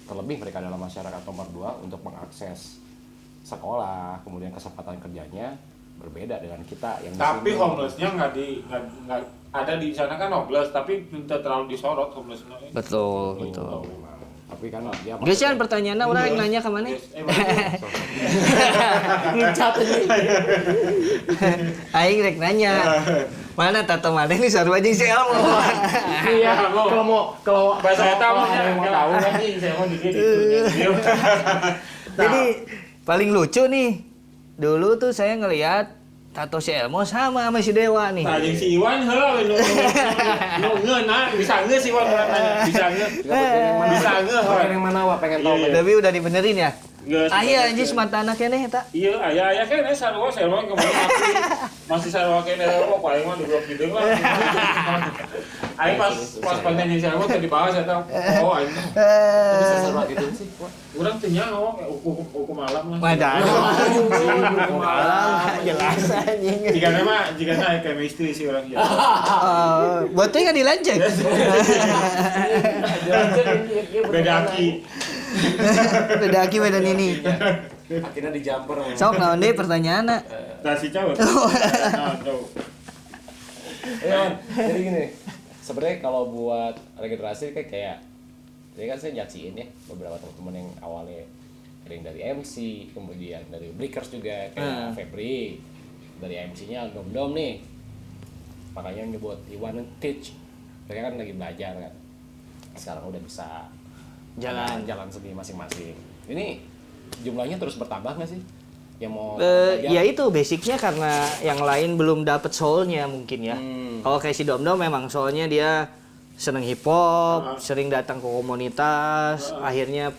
terlebih mereka adalah masyarakat nomor 2 untuk mengakses sekolah, kemudian kesempatan kerjanya berbeda dengan kita yang tapi homelessnya nggak ada di sana kan homeless tapi tidak terlalu disorot homelessnya. Betul. Tapi kan dia Gesian pertanyaannya orang nanya ke mana? ngecat ini. Aing rek nanya. Mana tato mana nih sarua jeung si Elmo. Iya, kalau bahasa eta mah mau tahu anjing saya mau dikit. Jadi paling lucu nih, dulu tuh saya ngelihat tato si Elmo sama si Dewa nih. Nah, yang si Iwan heula ngeuna bisa nge si Iwan nanya, bisa nge. Yang mana pengen tahu. Tapi udah dibenerin ya? Aya anjing semata anak keneh eta. Iya, aya keneh sarua kemarin masih sarua keneh kok paling mah di blok hideung lah. Aing pas konten yang sarua tadi dibahas eta. Aing. Bisa sarua gitu sih. Urang teu nyaho hukum alam lah. Wadah. Hukum alam jelas anjing. Jika aya chemistry sih urang ya. Buat teh enggak dilanjut. Beda aki beda nini. Akhirnya dijamper. Sok naon deui pertanyaanna? Tasi cawet. Jadi gini, sebenarnya kalau buat regenerasi kayak jadi kan saya nyaksiin ya beberapa teman-teman yang awalnya ada yang dari MC, kemudian dari Breakers juga kayak Febri, dari MC-nya Dom nih. Makanya nyebut Iwan Teach. Mereka kan lagi belajar kan. Sekarang udah bisa jalan sendiri masing-masing. Ini jumlahnya terus bertambah nggak sih? yang mau Ya itu basicnya karena yang lain belum dapet soulnya mungkin ya. Kalau kayak si Domdom memang soalnya dia seneng hip hop, sering datang ke komunitas, akhirnya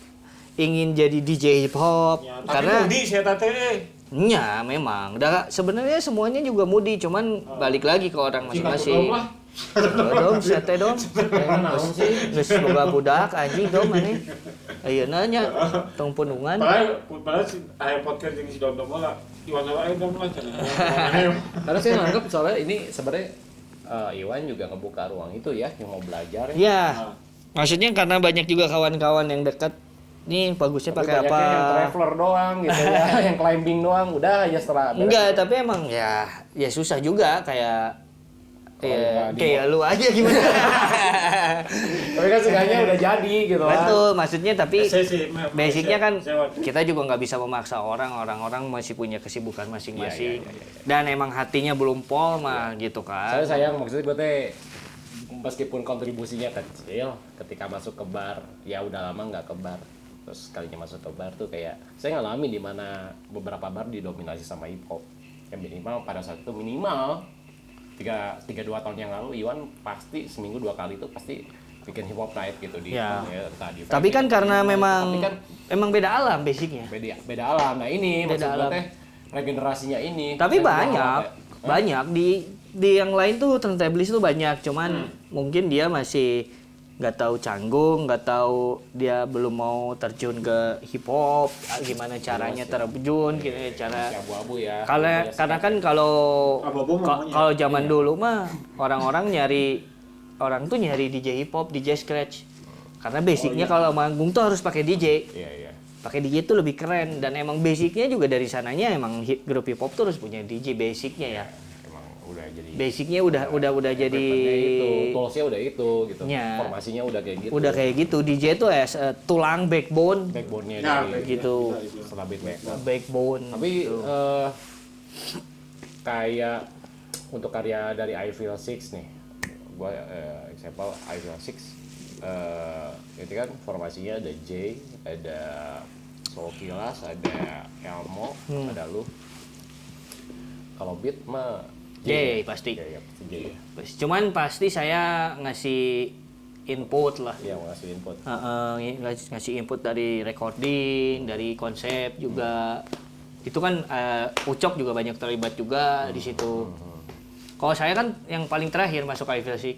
ingin jadi DJ hip hop Ya, karena tapi mudi saya teh. ya memang. Sebenarnya semuanya juga mudi, cuman balik lagi ke orang masing-masing. Dom, sate dom. naon sih? Geus boga budak anjing dom maneh. Ayeuna nya tong penungan. Padahal si aya podcast jeung si Domdom lah. Iwan ae dom lah cenah. Karena saya nganggap soalnya ini sebenarnya Iwan juga ngebuka ruang itu ya yang mau belajar. Ya. Maksudnya karena banyak juga kawan-kawan yang dekat. Nih bagusnya Tapi pakai apa? banyaknya yang traveler doang gitu ya, yang climbing doang, udah aja setelah. Enggak, tapi emang ya susah juga kayak kayak lu aja gimana. Tapi kan seenggaknya udah jadi gitu kan. Betul, maksudnya tapi Saya- basicnya kan saya- kita juga nggak bisa memaksa orang masih punya kesibukan masing-masing. Iya. Dan emang hatinya belum pol mah gitu kan. Saya sayang maksudnya gue teh meskipun kontribusinya kecil, ketika masuk ke bar, ya udah lama nggak ke bar. Terus kalinya masuk ke bar tuh kayak saya ngalami di mana beberapa bar didominasi sama hip hop. Yang minimal pada saat itu minimal 3-2 tahun yang lalu Iwan pasti seminggu 2 kali itu pasti bikin hip hop night gitu di Ya. entah di Tapi kan karena Tapi memang kan emang beda alam basicnya. beda alam. Nah ini Beda maksud gue alam. teh regenerasinya ini. Tapi Saya banyak, berharap, banyak di yang lain tuh turntablis tuh banyak, cuman mungkin dia masih nggak tahu canggung, nggak tahu dia belum mau terjun ke hip hop, gimana caranya terjun, gitu cara. masih abu-abu ya. Karena kan kalau Abu-abu maunya. kalau zaman dulu mah orang-orang orang tuh nyari DJ hip hop, DJ scratch. Karena basicnya kalau manggung tuh harus pakai DJ. Iya. Pakai DJ itu lebih keren dan emang basicnya juga dari sananya emang grup hip hop tuh harus punya DJ basicnya ya. Emang udah jadi Basicnya udah jadi equipment-nya itu, toolsnya udah itu gitu. Ya. Formasinya udah kayak gitu. udah kayak gitu. DJ itu as a tulang backbone backbone-nya Nah, dari gitu. setelah beat backbone. Backbone. Tapi gitu. kayak untuk karya dari I Feel Six nih, gua example I Feel Six, itu kan formasinya ada J, ada Soul Kilas, ada Elmo, ada lu. Kalau beat mah J pasti. Ya, pasti J ya. Cuman pasti saya ngasih input lah. Iya, mau ngasih input. Ngasih input dari recording, dari konsep juga. Itu kan Ucok juga banyak terlibat juga di situ. Kalau saya kan yang paling terakhir masuk iFilsik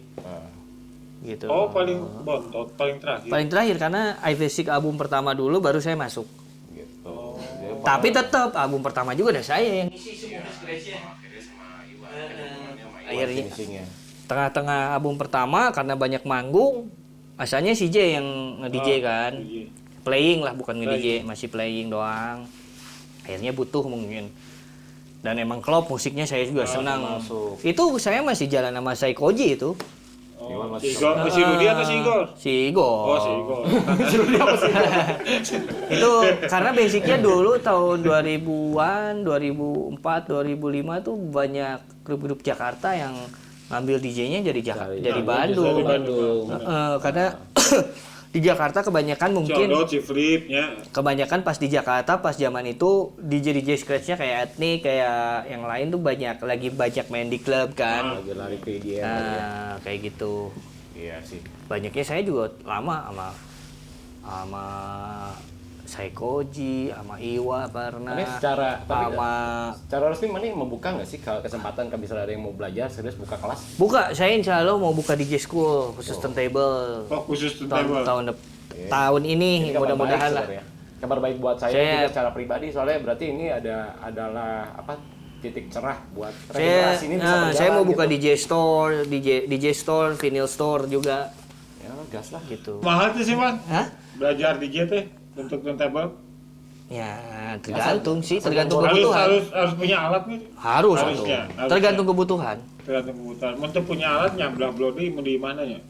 gitu. Oh, paling bontot, paling terakhir. Paling terakhir karena iFilsik album pertama dulu baru saya masuk. Gitu. Oh. Dia Tapi tetap album pertama juga ada saya yang isi semua scratch-nya. Akhirnya finishingnya. tengah-tengah album pertama karena banyak manggung, asalnya si J yang nge-DJ kan. Iya. Playing lah bukan nge-DJ, masih playing doang. Akhirnya butuh mungkin. Dan emang klop musiknya saya juga senang. masuk. Itu saya masih jalan sama Saikoji itu. Oh, si Rudi atau si Igor? Si Igor. Oh, si Igor. Itu karena basicnya dulu tahun 2000-an, 2004, 2005 tuh banyak grup-grup Jakarta yang ngambil DJ-nya dari Bandung. Dari Bandung. Karena di Jakarta kebanyakan mungkin Condot, si Flip, ya. kebanyakan pas di Jakarta pas zaman itu DJ scratch-nya kayak Etnik kayak yang lain tuh lagi banyak main di klub kan. Lagi lari ke IDM. Nah, kayak gitu. Iya sih. Banyaknya saya juga lama sama Saikoji, sama Iwa pernah. Tapi secara resmi mana membuka nggak sih kalau kesempatan kalau misalnya ada yang mau belajar serius buka kelas? Buka, saya insya Allah mau buka DJ School khusus turntable. Oh, khusus turntable. Tahun ini kabar mudah-mudahan baik lah. sebenarnya. Kabar baik buat saya juga secara pribadi soalnya berarti ini adalah titik cerah buat regenerasi ini bisa berjalan. Saya mau buka gitu. DJ store, vinyl store juga Ya gas lah. gitu. Mahal tuh sih, Man. Hah? Belajar DJ teh untuk turntable. Ya tergantung kebutuhan. Harus punya alat nih. Harus Harusnya, atuh. harusnya. Tergantung kebutuhan. Tergantung kebutuhan. Untuk punya alat nyamblah blodi mau di mana ya?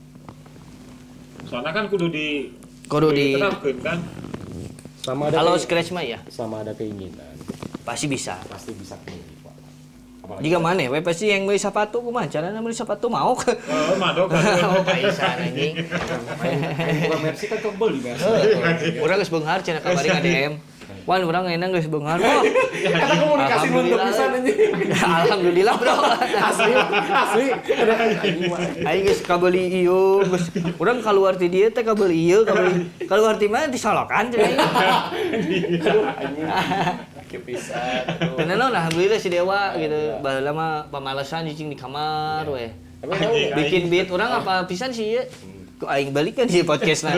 Soalnya kan kudu diterapkeun kan. Sama ada Kalau keinginan. scratch mah ya Sama ada keinginan pasti bisa. pasti bisa pilih Pak. Apalagi Jika mana we pasti yang beli sepatu kumaha carana beli sepatu mau ke. Oh, madok kan. Oh, paisan anjing. bukan Mercy kan kebel di Mercy. Urang geus beunghar cenah kamari ka DM. Wan urang enak geus beungar. Oh. Kata komunikasi mun pisan anjing. Alhamdulillah, Bro. Asli. Aing geus kabeuli ieu, geus urang kaluar ti dieu teh kabeuli ieu, kaluar ti mana disolokan cenah. Kepisan. Bener naon alhamdulillah si Dewa gitu. Baheula mah pamalesan cicing di kamar we. Bikin beat urang apa pisan sih ieu? Ku aing balikeun di podcastna.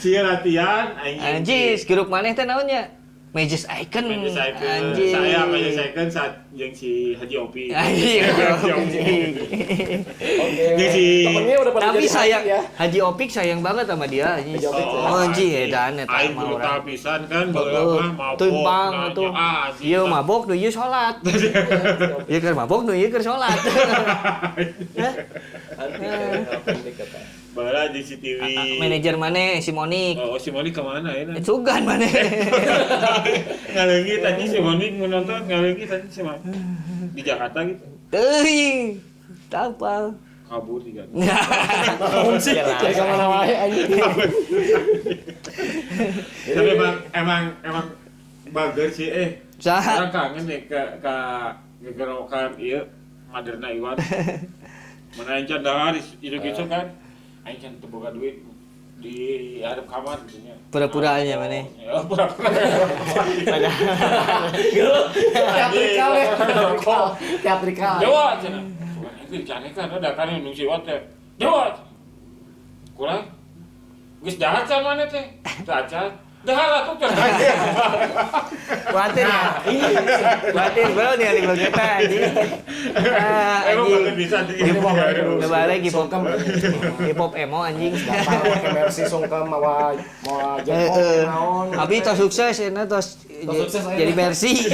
Sia latihan Anjing, grup maneh teh naon nya? Magis Icon. Anjing. Saya Magis Icon saat yang si Haji Opi. Anjing. Oke. Jeung si Temennya udah pada Tapi jadi sayang ya. Haji Opik sayang banget sama dia anjing. Haji Opik, Oh anjing edan eta aing mah brutal urang. pisan kan Heeh. baheula mah mabok. Tumpang atuh. Ieu mabok nu ieu salat. Ieu keur mabok nu ieu keur salat. Baheula di si TV. Manajer maneh si Monik. Oh, si Monik kemana ya? Sugan maneh. Ngaleungit tadi si Monik menonton ngaleungit tadi si Monik. Di Jakarta gitu. Teuing. Tapal. Kabur juga. Fungsi jadi kemana wae anjing. Tapi emang bager sih Saha? Orang kangen nih ke gerokan ieu Maderna Iwan. Mana aing can dahar itu kan. Aing can teu boga duit di hadap kamar gitu nya. Pura-pura aja maneh. Ya, pura-pura. Teatrikal ya. Teatrikal. Jawa cenah. Itu dicanekan ada kan nu siwat teh. Jawa. Kurang. Geus jahat can maneh teh. Cacat. Dahar atuh cenah. Kuatir ya. Kuatir bro nih ali bageta anjing. Emang banget bisa Ini mah Lebaran hip hop emo anjing. Datang pakai Mercy sungkem mau jengkol naon. Abi tos sukses enak tos sukses, jadi Mercy.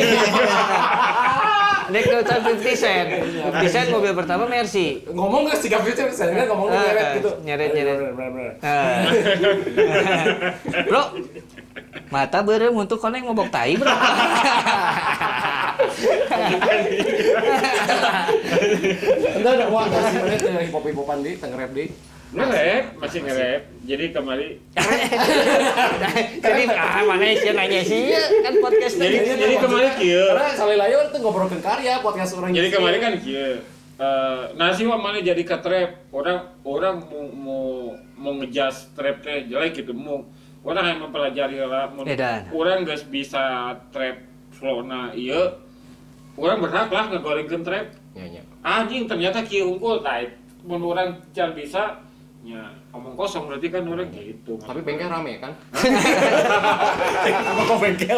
Nek nonton 50 Cent. 50 Cent mobil pertama Mercy. Ngomong enggak sih Gabriel saya kan ngomong nyeret gitu. Nyeret. Bener. Bro, mata beureum untuk koneng ngobok tai, Bro. Enggak ada wah masih menit dari hip-hopan di tengerep di. Masih nge-rap. Jadi kemarin Jadi mana sih nanya sih kan podcast jadi kemarin kieu. Karena salilaya tuh ngobrolkeun karya podcast orang. Jadi kemarin kan kieu. Nasi mah mana jadi ke trap. Orang mau ngejas trap teh jelek gitu mau. Orang yang mempelajari lah. Orang geus bisa trap flowna ieu. Orang berhak lah ngegorengkeun trap. Nya. Anjing ternyata kieu unggul tah. Mun urang can bisa nya omong kosong berarti kan orang gitu. Tapi bengkel rame kan? Apa kok bengkel?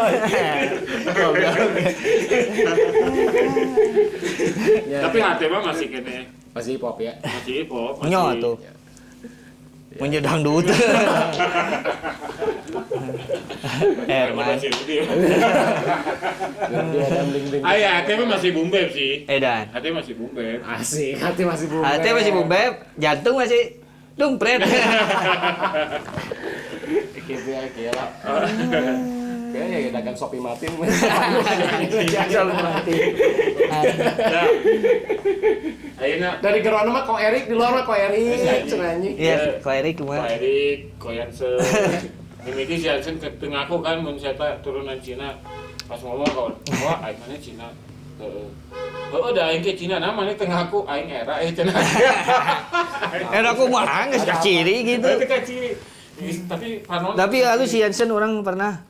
Tapi hati mah masih kene. Masih hip hop ya. Masih hip hop, masih. Nyo tuh. Munje dangdut. Herman. Masih dia. Aya, hati mah masih bumbeb sih. Edan. Hati masih bumbeb. Asik, hati masih bumbu. Hati masih bumbeb, jantung masih dumpret. Kayaknya gila. Kayaknya ya dagang Shopee mati. Jangan mati. Ayeuna Dari gerono mah kok Erik, di luar mah kok Erik. Cenanyi. Iya, kok Erik Pak kumaha? Erik, Koyanse. Mimiti si Hansen keteng aku kan mun saya turunan Cina. Pas ngomong kau, wah aingnya Cina. Oh, da aing ke Cina namanya tengah aku aing era cenah. Aku mah geus kaciri gitu. Itu kaciri. Tapi panon. Tapi lalu si Hansen orang pernah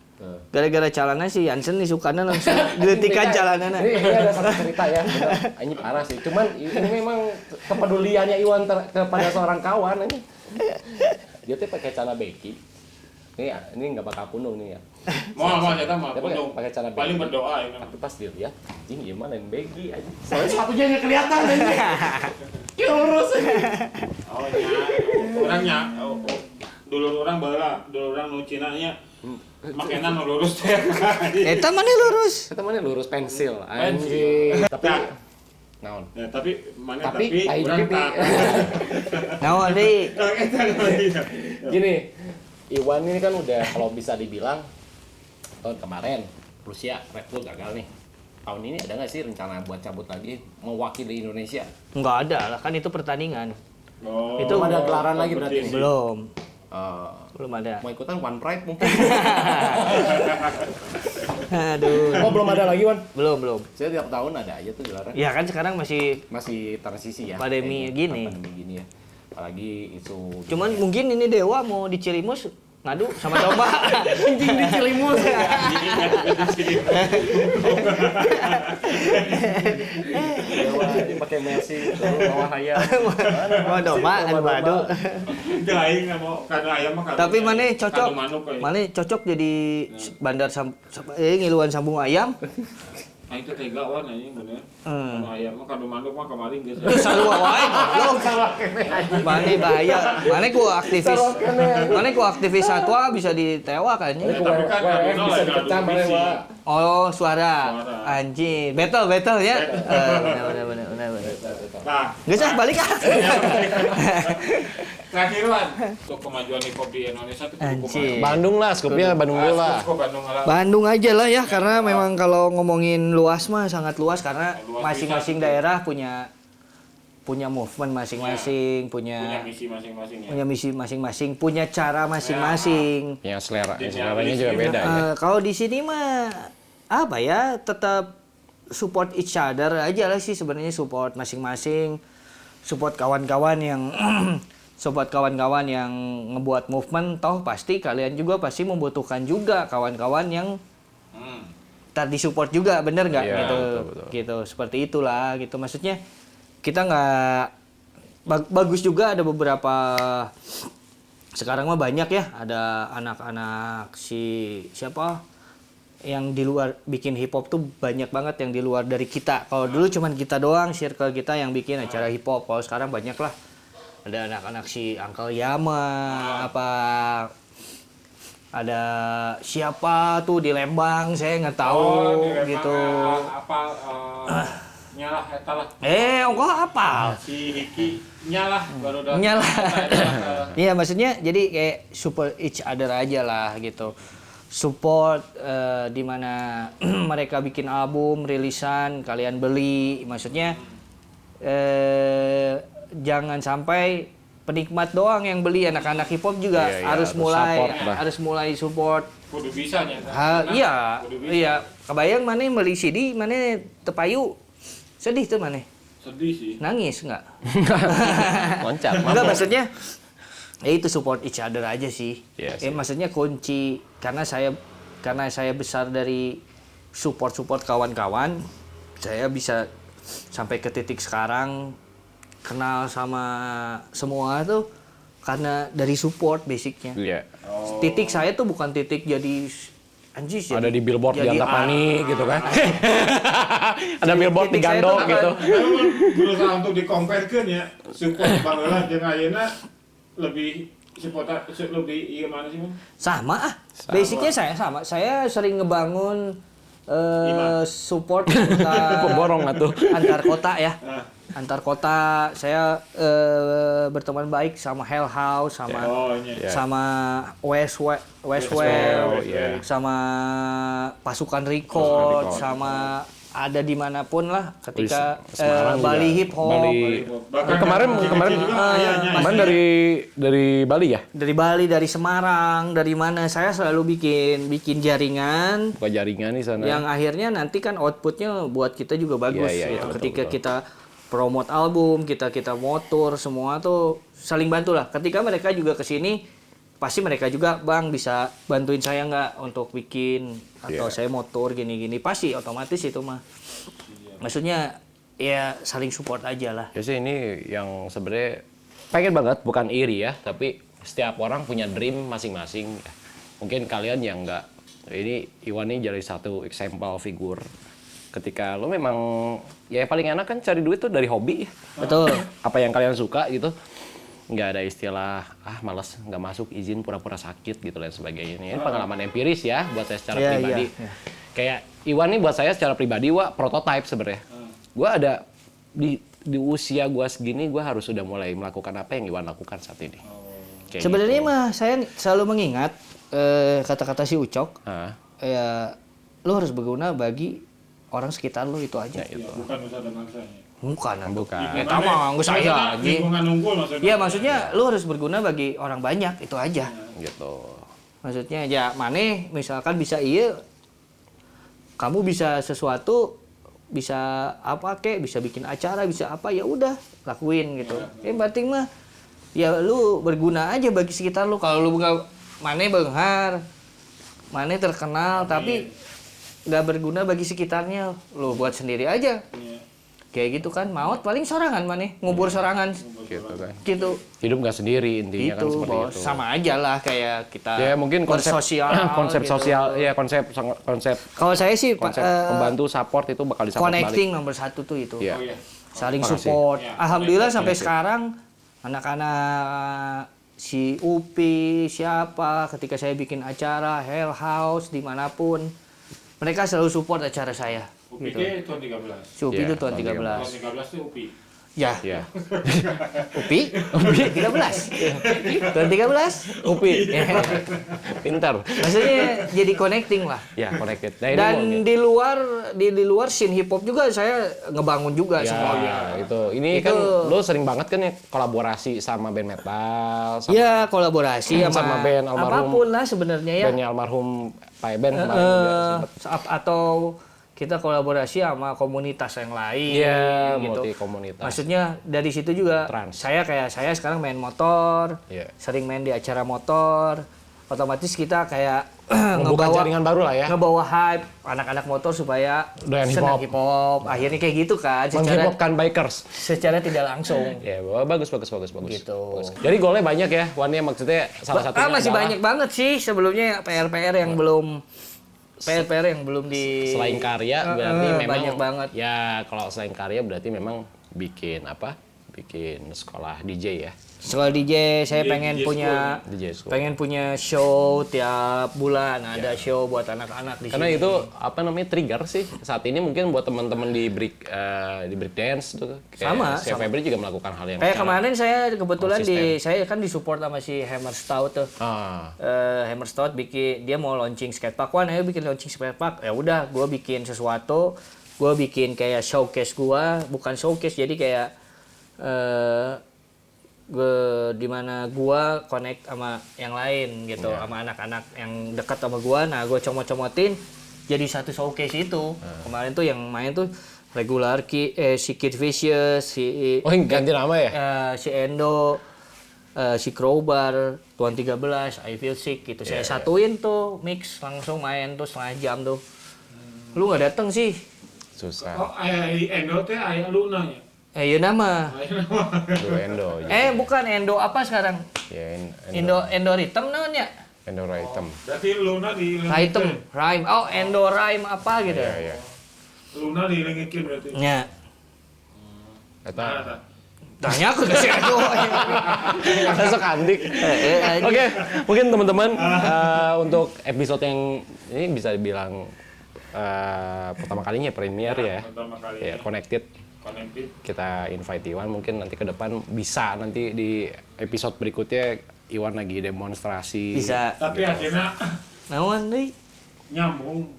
gara-gara calana si Hansen nih sukana langsung geletikan calanana. Ini ada satu cerita ya, bener. Ini parah sih. Cuman ini memang kepeduliannya Iwan kepada seorang kawan ini. Dia tuh pakai celana Becky. Ini nggak bakal kuno nih ya. Mau kita mah Dia kuno. pakai celana Paling Becky. berdoa ini. Tapi pas dia lihat, anjing gimana yang Becky aja. Soalnya sepatunya nggak kelihatan anjing. Lurus aja. Oh nya, orangnya dulur orang baheula, dulur orang nu Cina nya makenan nu lurus teh. Eta mana lurus? Kita mana lurus pensil anjing. Tapi naon? Ya, tapi mana Tapi urang tak. Naon deui? Gini, Iwan ini kan udah kalau bisa dibilang tahun kemarin Rusia Red Bull gagal nih. Tahun ini ada nggak sih rencana buat cabut lagi mewakili Indonesia? Enggak ada lah, kan itu pertandingan. Oh, Itu ada gelaran lagi berarti. kompetisi. Belum. Belum ada. Mau ikutan One Pride mungkin. Aduh. Oh belum ada lagi Wan? Belum. Saya tiap tahun ada aja tuh gelaran. Ya kan sekarang masih Masih transisi ya. Pandemi kayaknya. gini. Pandemi gini ya. Apalagi itu. cuman mungkin ini Dewa mau di Cilimus ngadu sama domba. anjing di Cilimus. Dewa dia pakai Messi bawa hayam. Mau domba anu madu. Itu aing nggak mau kado ayam mah kado. Tapi mana cocok? Kado manuk kayaknya. Mana cocok jadi bandar ngiluan sambung ayam? Aing teh tega wan anjing bener. Hmm. Kado ayam mah kado manuk mah kemarin geus. Itu sarua wae goblok. Mana bahaya. Mana ku aktivis satwa bisa ditewa kan nya. Tapi kan kado bisa dikecam mana Wak? Oh, suara. Suara. Anjing. Battle ya. Benar. Nah, Geus ah balik ah. terakhir Wan, untuk kemajuan hip hop di Indonesia itu Anjing. Bandung lah, skupnya Bandung dulu lah. Bandung lah. Bandung aja lah ya, karena memang kalau ngomongin luas mah sangat luas karena Luas masing-masing bisa. daerah punya movement masing-masing, Punya misi masing-masing ya. punya misi masing-masing, punya cara masing-masing. Yang seleranya Jenis juga beda ya. Kalau di sini mah apa ya, tetap support each other aja lah sih sebenarnya, support masing-masing, support kawan-kawan yang support kawan-kawan yang ngebuat movement, toh pasti kalian juga pasti membutuhkan juga kawan-kawan yang tadi support juga, bener nggak? Iya, Gitu, betul. gitu, seperti itulah gitu. Maksudnya kita nggak bagus juga, ada beberapa sekarang mah banyak ya, ada anak-anak siapa yang di luar bikin hip hop tuh banyak banget yang di luar dari kita. Kalau dulu cuman kita doang, circle kita yang bikin acara hip hop. Kalau sekarang banyak lah. Ada anak-anak si Uncle Yama, apa ada siapa tuh di Lembang, saya nggak tahu gitu. Nyalah eta lah. Enggak apa? Si Hiki nyalah baru dah. Nyalah. Iya, maksudnya jadi kayak support each other aja lah gitu. Support di mana mereka bikin album, rilisan, kalian beli. Maksudnya jangan sampai penikmat doang yang beli, anak-anak hip hop juga Iya, harus mulai support. Kudu bisa nya. Iya, kebayang mana beli CD, mana tepayu. Sedih tuh mana? Sedih sih. Nangis enggak? Loncat. Enggak, maksudnya ya itu support each other aja sih. Iya sih. Maksudnya kunci karena saya besar dari support kawan-kawan, saya bisa sampai ke titik sekarang kenal sama semua tuh karena dari support basicnya. Iya. Titik saya tuh bukan titik jadi anjis Ada di billboard di jadi Antapani gitu kan. Ada billboard di titik saya Gandok tuh gitu. Berusaha untuk dikomparekeun ya. Support baheula jeung ayeuna lebih support lebih iya mana sih, Man? sama ah. Basicnya saya sama. Saya sering ngebangun support Pemborong atuh. antar kota ya. Antar kota saya berteman baik sama Hell House, sama Oh, iya. Ya. sama Westwell, iya. sama Pasukan Record, sama ada dimanapun lah ketika Semarang juga. Bali Hip Hop. Bali. Bahkan Kemarin kemarin dari Bali ya? Dari Bali, dari Semarang, dari mana saya selalu bikin jaringan Buka jaringan di sana. yang akhirnya nanti kan outputnya buat kita juga bagus. Iya, gitu. betul, Ketika betul. kita promote album, kita motor, semua tuh saling bantu lah. Ketika mereka juga kesini, pasti mereka juga, Bang, bisa bantuin saya nggak untuk bikin atau Iya. saya motor gini-gini, pasti otomatis itu mah. Maksudnya ya saling support aja lah. Ya sih ini yang sebenarnya pengen banget, bukan iri ya, tapi setiap orang punya dream masing-masing. Mungkin kalian yang enggak, ini Iwan ini jadi satu example figur. Ketika lo memang, ya paling enak kan cari duit tuh dari hobi ya. Betul. Apa yang kalian suka gitu. Nggak ada istilah, males, nggak masuk, izin pura-pura sakit gitu dan sebagainya. Ini pengalaman empiris ya, buat saya secara Iya, pribadi. iya. Kayak Iwan nih buat saya secara pribadi, prototype sebenarnya. Gue ada, di usia gue segini, gue harus sudah mulai melakukan apa yang Iwan lakukan saat ini. Kayak Sebenarnya gitu. mah saya selalu mengingat kata-kata si Ucok. Ah, Ya, lu harus berguna bagi orang sekitar lu itu aja. Ya, bukan nusa dan bangsanya. Bukan. Bukan. Eta mah geus aya anjing. Lingkungan unggul maksudnya. Iya, maksudnya lu harus berguna bagi orang banyak, itu aja. Gitu. Maksudnya ya maneh misalkan bisa iya kamu bisa sesuatu bisa apa kek, bisa bikin acara, bisa apa ya udah lakuin gitu. Yang penting mah ya lu berguna aja bagi sekitar lu. Kalau lu bukan maneh beunghar, maneh terkenal tapi nggak berguna bagi sekitarnya, lu buat sendiri aja. Iya. Kayak gitu kan, maut paling sorangan maneh, ngubur sorangan. Gitu kan. Gitu. Hidup nggak sendiri intinya kan Itu seperti bahwa itu. sama aja lah kayak kita Ya mungkin konsep bersosial konsep gitu. sosial ya konsep Kalau saya sih konsep membantu support itu bakal disupport connecting balik. nomor satu tuh itu. Iya. Oh iya. Saling Makasih. support. Ya, Alhamdulillah connecting, sampai sekarang anak-anak si Upi siapa ketika saya bikin acara Hell House dimanapun mereka selalu support acara saya. UPI Gitu. tahun 13. Si Upi Iya, itu tahun tahun 13. Tahun 13 tuh UPI. Ya, Iya. Upi 13. Tahun 13 Upi. Pintar. Maksudnya jadi connecting lah. Ya, connected. Nah, ini Dan mau- di luar scene hip hop juga saya ngebangun juga ya, semuanya. itu. Ini Itu- kan lo sering banget kan ya kolaborasi sama band metal, sama Ya kolaborasi sama band almarhum. apapun lah sebenarnya ya. bandnya almarhum Pak Eben kemarin juga sempet. Atau kita kolaborasi sama komunitas yang lain. Iya, gitu. multi komunitas. Maksudnya dari situ juga Trans. saya sekarang main motor, Iya. sering main di acara motor. Otomatis kita kayak Membuka jaringan baru lah ya. ngebawa hype anak-anak motor supaya Doyan senang hip-hop. hip hop. Akhirnya kayak gitu kan Menghipopkan bikers. secara tidak langsung. Ya, bagus. Gitu. Bagus. Jadi golnya banyak ya, Wannya maksudnya salah satunya Masih adalah banyak banget sih sebelumnya PR-PR yang belum di selain karya berarti memang banyak banget. Ya, kalau selain karya berarti memang bikin apa? Bikin sekolah DJ ya. Soal DJ saya pengen DJ punya DJ school. pengen punya show tiap bulan ada show buat anak-anak di Karena sini. itu apa namanya trigger sih saat ini mungkin buat teman-teman di break dance tuh. Sama. Febri juga melakukan hal yang Kayak secara- kemarin saya kebetulan konsisten. saya kan disupport sama si Hammer Stout tuh. Ah, Hammer Stout dia mau launching skatepark, ayo bikin launching skatepark. Ya udah, gue bikin sesuatu, gue bikin kayak showcase bukan showcase jadi kayak dimana gue connect sama yang lain gitu, sama anak-anak yang dekat sama gue. Nah, gue comot-comotin jadi satu showcase itu. Kemarin tuh yang main tuh regular si Kid Vicious, si oh yang ganti nama ya? si Endo, si Crowbar, Tuan 13, I Feel Sick gitu. Saya satuin tuh, mix langsung main tuh setengah jam tuh. Lu nggak dateng sih? Susah. Oh, aya di Endo teh aya Luna nya. Ya nama. Dua Endo. Bukan Endo apa sekarang? Ya, Endo Rhythm namanya. Endo item. Berarti Luna di Rhyme. Oh, Endo Rhyme apa gitu. Ya. Luna dilengkekin berarti. Ya. Eta Nah, Tanya aku ke si Endo. masuk andik. Oke, mungkin teman-teman untuk episode yang ini bisa dibilang pertama kalinya premier ya. pertama kali Ya, connected. Kita invite Iwan mungkin nanti ke depan bisa nanti di episode berikutnya Iwan lagi demonstrasi. Bisa. Tapi akhirnya Naon deui? nyambung.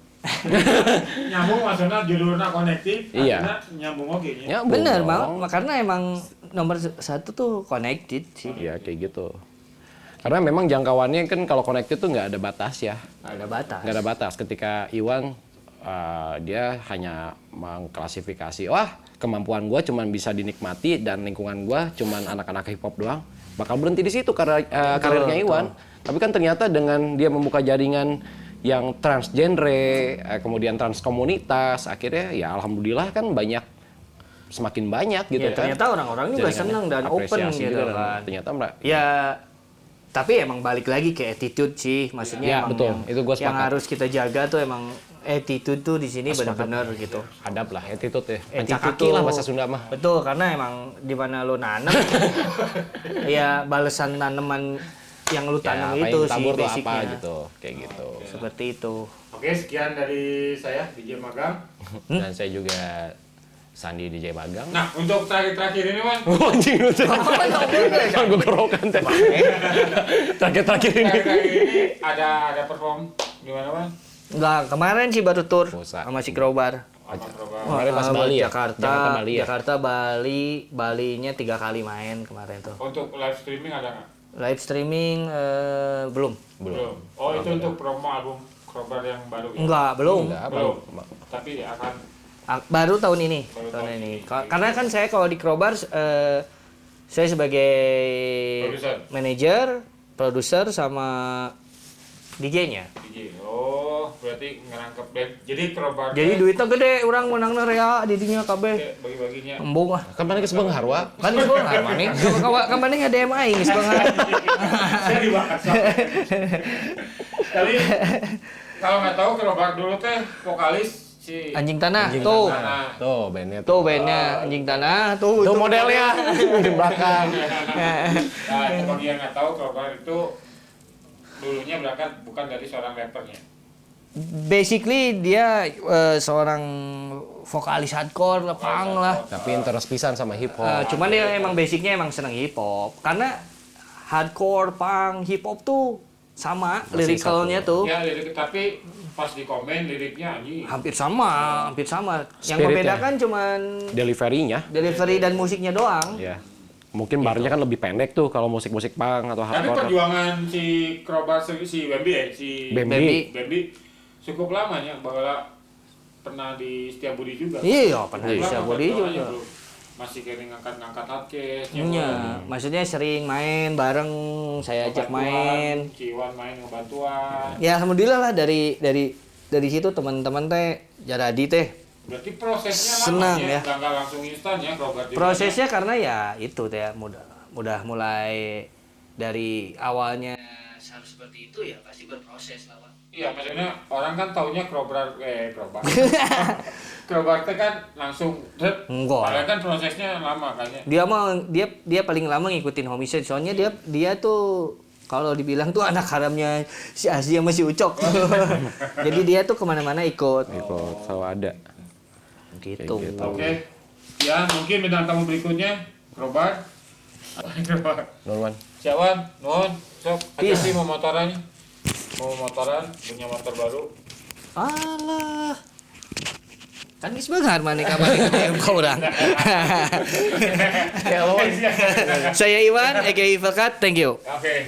Nyambung maksudnya judulnya konektif, Iya. akhirnya nyambung oke nya. Ya, Bener, dong. Bang. Karena emang nomor satu tuh connected sih. Iya kayak gitu. Karena memang jangkauannya kan kalau connected tuh nggak ada batas ya. Ada batas. Nggak ada batas. Ketika Iwan dia hanya mengklasifikasi, wah kemampuan gue cuman bisa dinikmati dan lingkungan gue cuman anak-anak hip hop doang, bakal berhenti di situ karirnya Iwan. Tapi kan ternyata dengan dia membuka jaringan yang transgenre, kemudian transkomunitas, akhirnya ya alhamdulillah kan semakin banyak gitu Ya, kan. ternyata orang-orang juga Jaringannya, seneng dan open apresiasi gitu juga, dan kan. ternyata Ya, tapi emang balik lagi ke attitude sih, maksudnya Ya, emang betul. yang, Itu gua yang sepakat. harus kita jaga tuh emang attitude tuh di sini benar-benar gitu. adab lah, attitude ya. Attitude Pancakaki tuh- lah bahasa Sunda mah. Betul, karena emang di mana lu nanam, ya balasan tanaman yang lu tanam apa itu yang sih tabur tuh apa basicnya. gitu, kayak gitu. Seperti itu. Oke, sekian dari saya DJ Magang. Dan saya juga Sandi DJ Magang. Nah, untuk terakhir ini, Wan. Anjing lu teh. Kan gue kerokan teh. Terakhir ini. Terakhir ini ada perform gimana, Wan? Enggak, kemarin sih baru tour Busa. sama si Crowbar. sama Krobar. Kemarin pas Bali ya? Jakarta, Bali ya? Jakarta, Bali, Balinya 3 kali main kemarin tuh. Untuk live streaming ada nggak? Live streaming belum. Belum. Oh itu untuk promo album Krobar yang baru ya? Enggak, belum. Enggak, Belum. Bang. Tapi akan Baru tahun ini. Baru tahun tahun ini. ini. Karena kan saya kalau di Crowbar saya sebagai Produser. manajer, produser sama DJ-nya. DJ. Oh berarti ngerangkep band. Jadi Krobar. Jadi duitnya gede, orang menangnya rea di dinya kabeh. Bagi-baginya. Embung ah. Kan mana geus beunghar wa? Kan geus beunghar maneh. Kan maneh nge-DM aing geus beunghar. Saya dibahas. Tapi kalau nggak tahu Krobar dulu teh vokalis si Anjing Tanah Anjing tuh. Tanah. Tuh bandnya Tuh bandnya Anjing Tanah tuh. Tuh modelnya di belakang. Nah, itu bagi yang nggak tahu Krobar itu dulunya berangkat bukan dari seorang rappernya. Basically dia seorang vokalis hardcore, punk lah. Tapi interest pisan sama hip hop. Cuman dia emang basicnya emang seneng hip hop. Karena hardcore, punk, hip hop tuh sama liricalnya tuh. Ya lirik tapi pas di komen liriknya anjing. Hampir sama, hampir sama. Yang Spiritnya. membedakan cuman Delivery-nya. delivery dan musiknya doang. Ya. Mungkin barnya kan lebih pendek tuh kalau musik-musik punk atau Tapi hardcore. perjuangan si Krobar si Bambi ya, si Bambi. Bambi cukup lamanya bahwa pernah di Setiabudi juga. Iya, pernah Cukup bisa lama body perjuangannya, juga. bro. Masih kayak ngangkat-ngangkat hardcase, Iya, maksudnya sering main bareng, saya ajak main. Ciwan main ngebantuan. Ya alhamdulillah lah dari situ teman-teman teh jadi teh. Berarti prosesnya Senang, lama ya. Nggak langsung instan ya Krobar. Prosesnya karena ya itu teh mudah mulai dari awalnya harus seperti itu ya pasti berproses lah Pak. Iya, maksudnya orang kan taunya Krobar. Krobar teh kan langsung Enggak. padahal kan prosesnya lama kan ya. Dia paling lama ngikutin Homicide soalnya dia tuh kalau dibilang tuh anak haramnya si Asia sama si Ucok. Jadi dia tuh kemana-mana ikut. Ikut selalu ada. Gitu. Kayak gitu. Oke. Ya, mungkin bintang tamu berikutnya Krobar. Krobar. Nurwan. Siawan, nuhun, sok. Iya. Hati-hati mau motoran. Mau motoran, punya motor baru. Alah. Kan geus beunghar maneh kamari DM ka urang. Saya Iwan, aka Felkat, thank you. Oke.